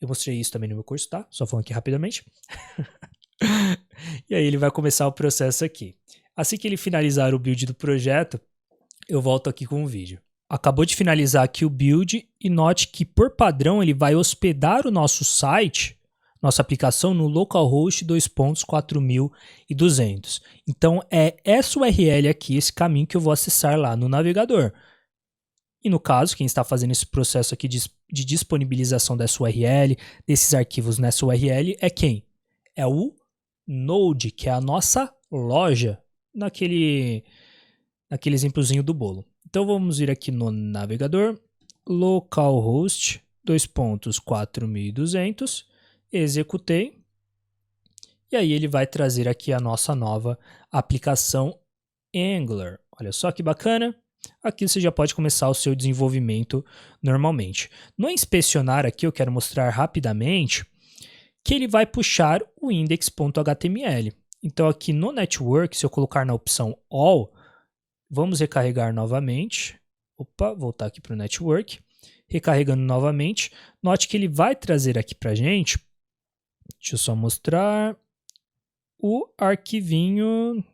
Eu mostrei isso também no meu curso, tá? Só falando aqui rapidamente. E aí ele vai começar o processo aqui. Assim que ele finalizar o build do projeto, eu volto aqui com o vídeo. Acabou de finalizar aqui o build e note que, por padrão, ele vai hospedar o nosso site, nossa aplicação, no localhost 2.4200. Então, é essa URL aqui, esse caminho que eu vou acessar lá no navegador. E no caso, quem está fazendo esse processo aqui de disponibilização dessa URL, desses arquivos nessa URL, é quem? É o Node, que é a nossa loja, naquele exemplozinho do bolo. Então vamos vir aqui no navegador, localhost 2.4200, executei, e aí ele vai trazer aqui a nossa nova aplicação Angular. Olha só que bacana, aqui você já pode começar o seu desenvolvimento normalmente. No inspecionar aqui eu quero mostrar rapidamente que ele vai puxar o index.html. Então aqui no network, se eu colocar na opção all, vamos recarregar novamente. Opa, voltar aqui para o network. Recarregando novamente. Note que ele vai trazer aqui para a gente. Deixa eu só mostrar o arquivinho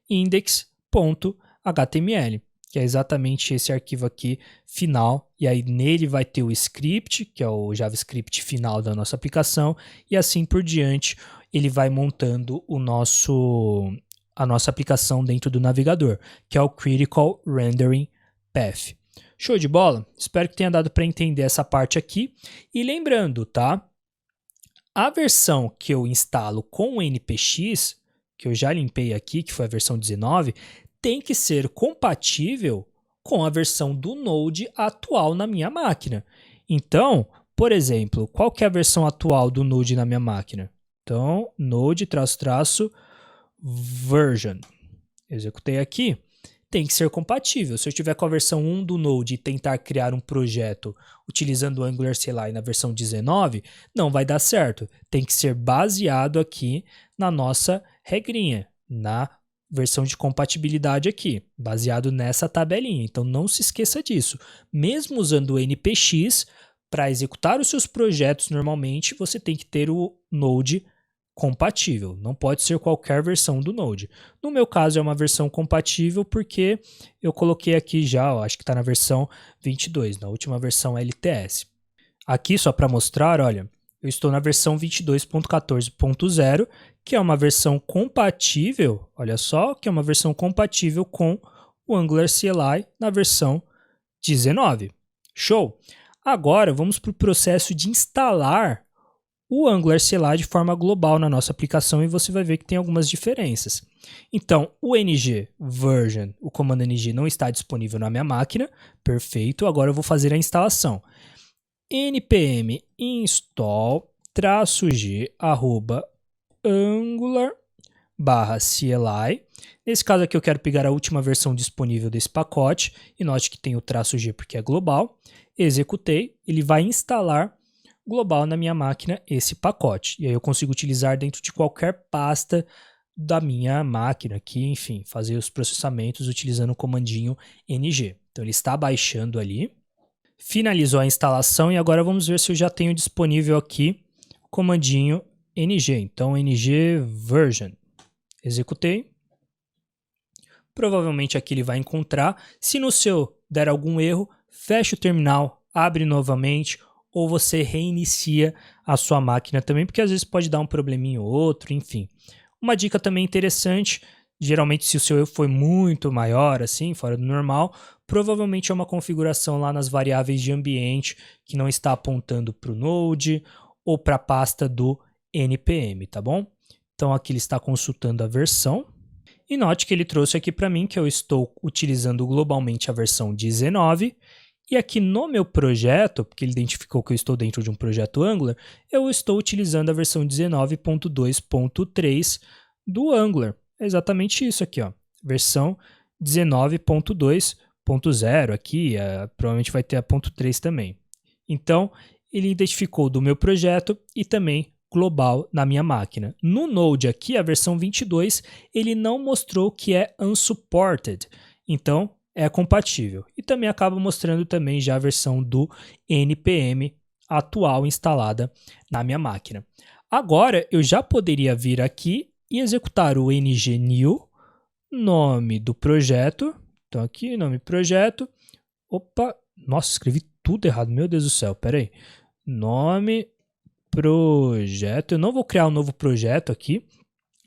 index.html, que é exatamente esse arquivo aqui final. E aí nele vai ter o script, que é o JavaScript final da nossa aplicação. E assim por diante, ele vai montando a nossa aplicação dentro do navegador, que é o Critical Rendering Path. Show de bola? Espero que tenha dado para entender essa parte aqui. E lembrando, tá? A versão que eu instalo com o npx, que eu já limpei aqui, que foi a versão 19, tem que ser compatível com a versão do Node atual na minha máquina. Então, por exemplo, qual que é a versão atual do Node na minha máquina? Então, Node version. Executei aqui. Tem que ser compatível. Se eu estiver com a versão 1 do Node e tentar criar um projeto utilizando o Angular CLI na versão 19, não vai dar certo. Tem que ser baseado aqui na nossa regrinha, na versão de compatibilidade aqui, baseado nessa tabelinha. Então não se esqueça disso. Mesmo usando o npx, para executar os seus projetos normalmente, você tem que ter o Node compatível, não pode ser qualquer versão do Node. No meu caso é uma versão compatível porque eu coloquei aqui já, acho que está na versão 22, na última versão LTS. Aqui só para mostrar, olha, eu estou na versão 22.14.0, que é uma versão compatível, olha só, que é uma versão compatível com o Angular CLI na versão 19. Show? Agora vamos para o processo de instalar o Angular CLI de forma global na nossa aplicação e você vai ver que tem algumas diferenças. Então, o ng version, o comando ng não está disponível na minha máquina, perfeito, agora eu vou fazer a instalação. npm install -g @angular/cli. Nesse caso aqui eu quero pegar a última versão disponível desse pacote, e note que tem o -g porque é global. Executei, ele vai instalar global na minha máquina esse pacote. E aí eu consigo utilizar dentro de qualquer pasta da minha máquina aqui, enfim, fazer os processamentos utilizando o comandinho ng. Então ele está baixando ali. Finalizou a instalação e agora vamos ver se eu já tenho disponível aqui o comandinho ng. Então ng version. Executei. Provavelmente aqui ele vai encontrar. Se no seu der algum erro, fecha o terminal, abre novamente, ou você reinicia a sua máquina também, porque às vezes pode dar um probleminha ou outro, enfim. Uma dica também interessante, geralmente se o seu erro foi muito maior, assim, fora do normal, provavelmente é uma configuração lá nas variáveis de ambiente que não está apontando para o Node ou para a pasta do npm, tá bom? Então aqui ele está consultando a versão. E note que ele trouxe aqui para mim que eu estou utilizando globalmente a versão 19. E aqui no meu projeto, porque ele identificou que eu estou dentro de um projeto Angular, eu estou utilizando a versão 19.2.3 do Angular. É exatamente isso aqui, ó. Versão 19.2.0 aqui, provavelmente vai ter a .3 também. Então, ele identificou do meu projeto e também global na minha máquina. No Node aqui, a versão 22, ele não mostrou que é unsupported. Então, é compatível. E também acaba mostrando também já a versão do npm atual instalada na minha máquina. Agora, eu já poderia vir aqui e executar o ng new, nome do projeto. Então aqui, nome projeto. Opa, nossa, escrevi tudo errado, meu Deus do céu, peraí. Nome projeto, eu não vou criar um novo projeto aqui,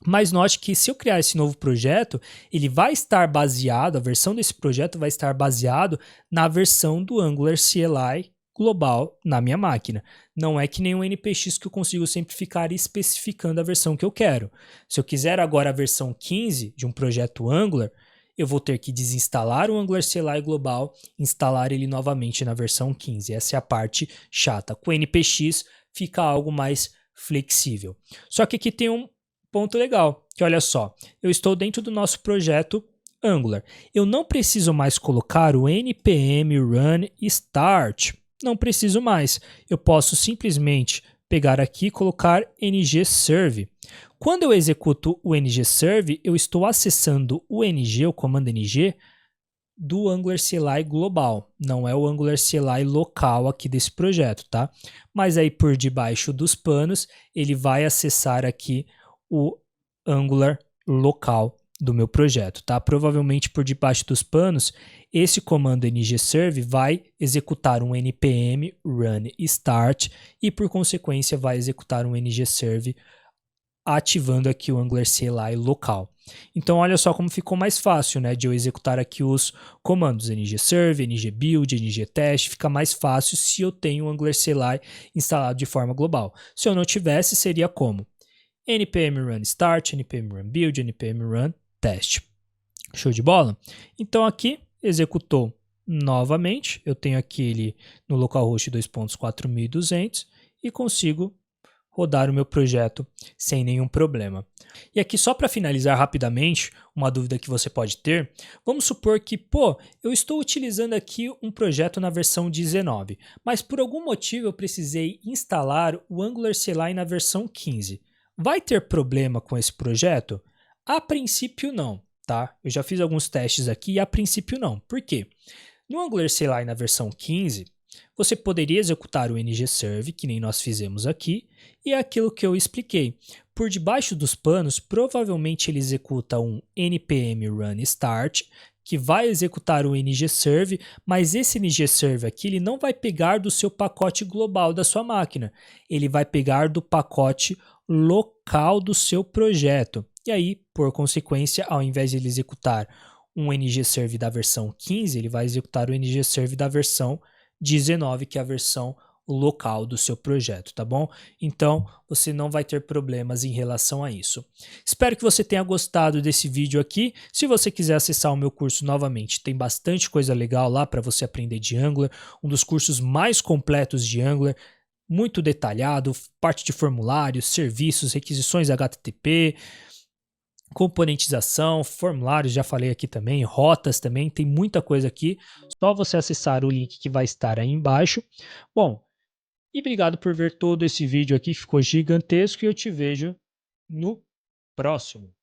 mas note que se eu criar esse novo projeto, ele vai estar baseado, a versão desse projeto vai estar baseado na versão do Angular CLI global na minha máquina. Não é que nem um npx que eu consigo sempre ficar especificando a versão que eu quero. Se eu quiser agora a versão 15 de um projeto Angular, eu vou ter que desinstalar o Angular CLI global, instalar ele novamente na versão 15. Essa é a parte chata. Com o npx fica algo mais flexível. Só que aqui tem um ponto legal, que olha só, eu estou dentro do nosso projeto Angular. Eu não preciso mais colocar o npm run start. Não preciso mais. Eu posso simplesmente pegar aqui e colocar ng-serve. Quando eu executo o ng-serve, eu estou acessando o ng, o comando ng, do Angular CLI global. Não é o Angular CLI local aqui desse projeto, tá? Mas aí por debaixo dos panos, ele vai acessar aqui o Angular local do meu projeto, tá? Provavelmente por debaixo dos panos, esse comando ng-serve vai executar um npm run start e por consequência vai executar um ng-serve ativando aqui o Angular CLI local. Então olha só como ficou mais fácil, né, de eu executar aqui os comandos ng-serve, ng-build, ng-test, fica mais fácil se eu tenho o Angular CLI instalado de forma global. Se eu não tivesse, seria como? npm run start, npm run build, npm run test. Show de bola? Então aqui executou novamente, eu tenho aqui ele no localhost 2.4200 e consigo rodar o meu projeto sem nenhum problema. E aqui só para finalizar rapidamente, uma dúvida que você pode ter, vamos supor que, eu estou utilizando aqui um projeto na versão 19, mas por algum motivo eu precisei instalar o Angular CLI na versão 15. Vai ter problema com esse projeto? A princípio não, tá? Eu já fiz alguns testes aqui e a princípio não. Por quê? No Angular CLI na versão 15, você poderia executar o ng-serve, que nem nós fizemos aqui, e é aquilo que eu expliquei. Por debaixo dos panos, provavelmente ele executa um npm run start, que vai executar o ng-serve, mas esse ng-serve aqui ele não vai pegar do seu pacote global da sua máquina, ele vai pegar do pacote local do seu projeto. E aí, por consequência, ao invés de ele executar um ng-serve da versão 15, ele vai executar o ng-serve da versão 19, que é a versão local do seu projeto, tá bom? Então, você não vai ter problemas em relação a isso. Espero que você tenha gostado desse vídeo aqui. Se você quiser acessar o meu curso novamente, tem bastante coisa legal lá para você aprender de Angular, um dos cursos mais completos de Angular, muito detalhado, parte de formulários, serviços, requisições HTTP, componentização, formulários, já falei aqui também, rotas também, tem muita coisa aqui. Só você acessar o link que vai estar aí embaixo. Bom, e obrigado por ver todo esse vídeo aqui, ficou gigantesco e eu te vejo no próximo.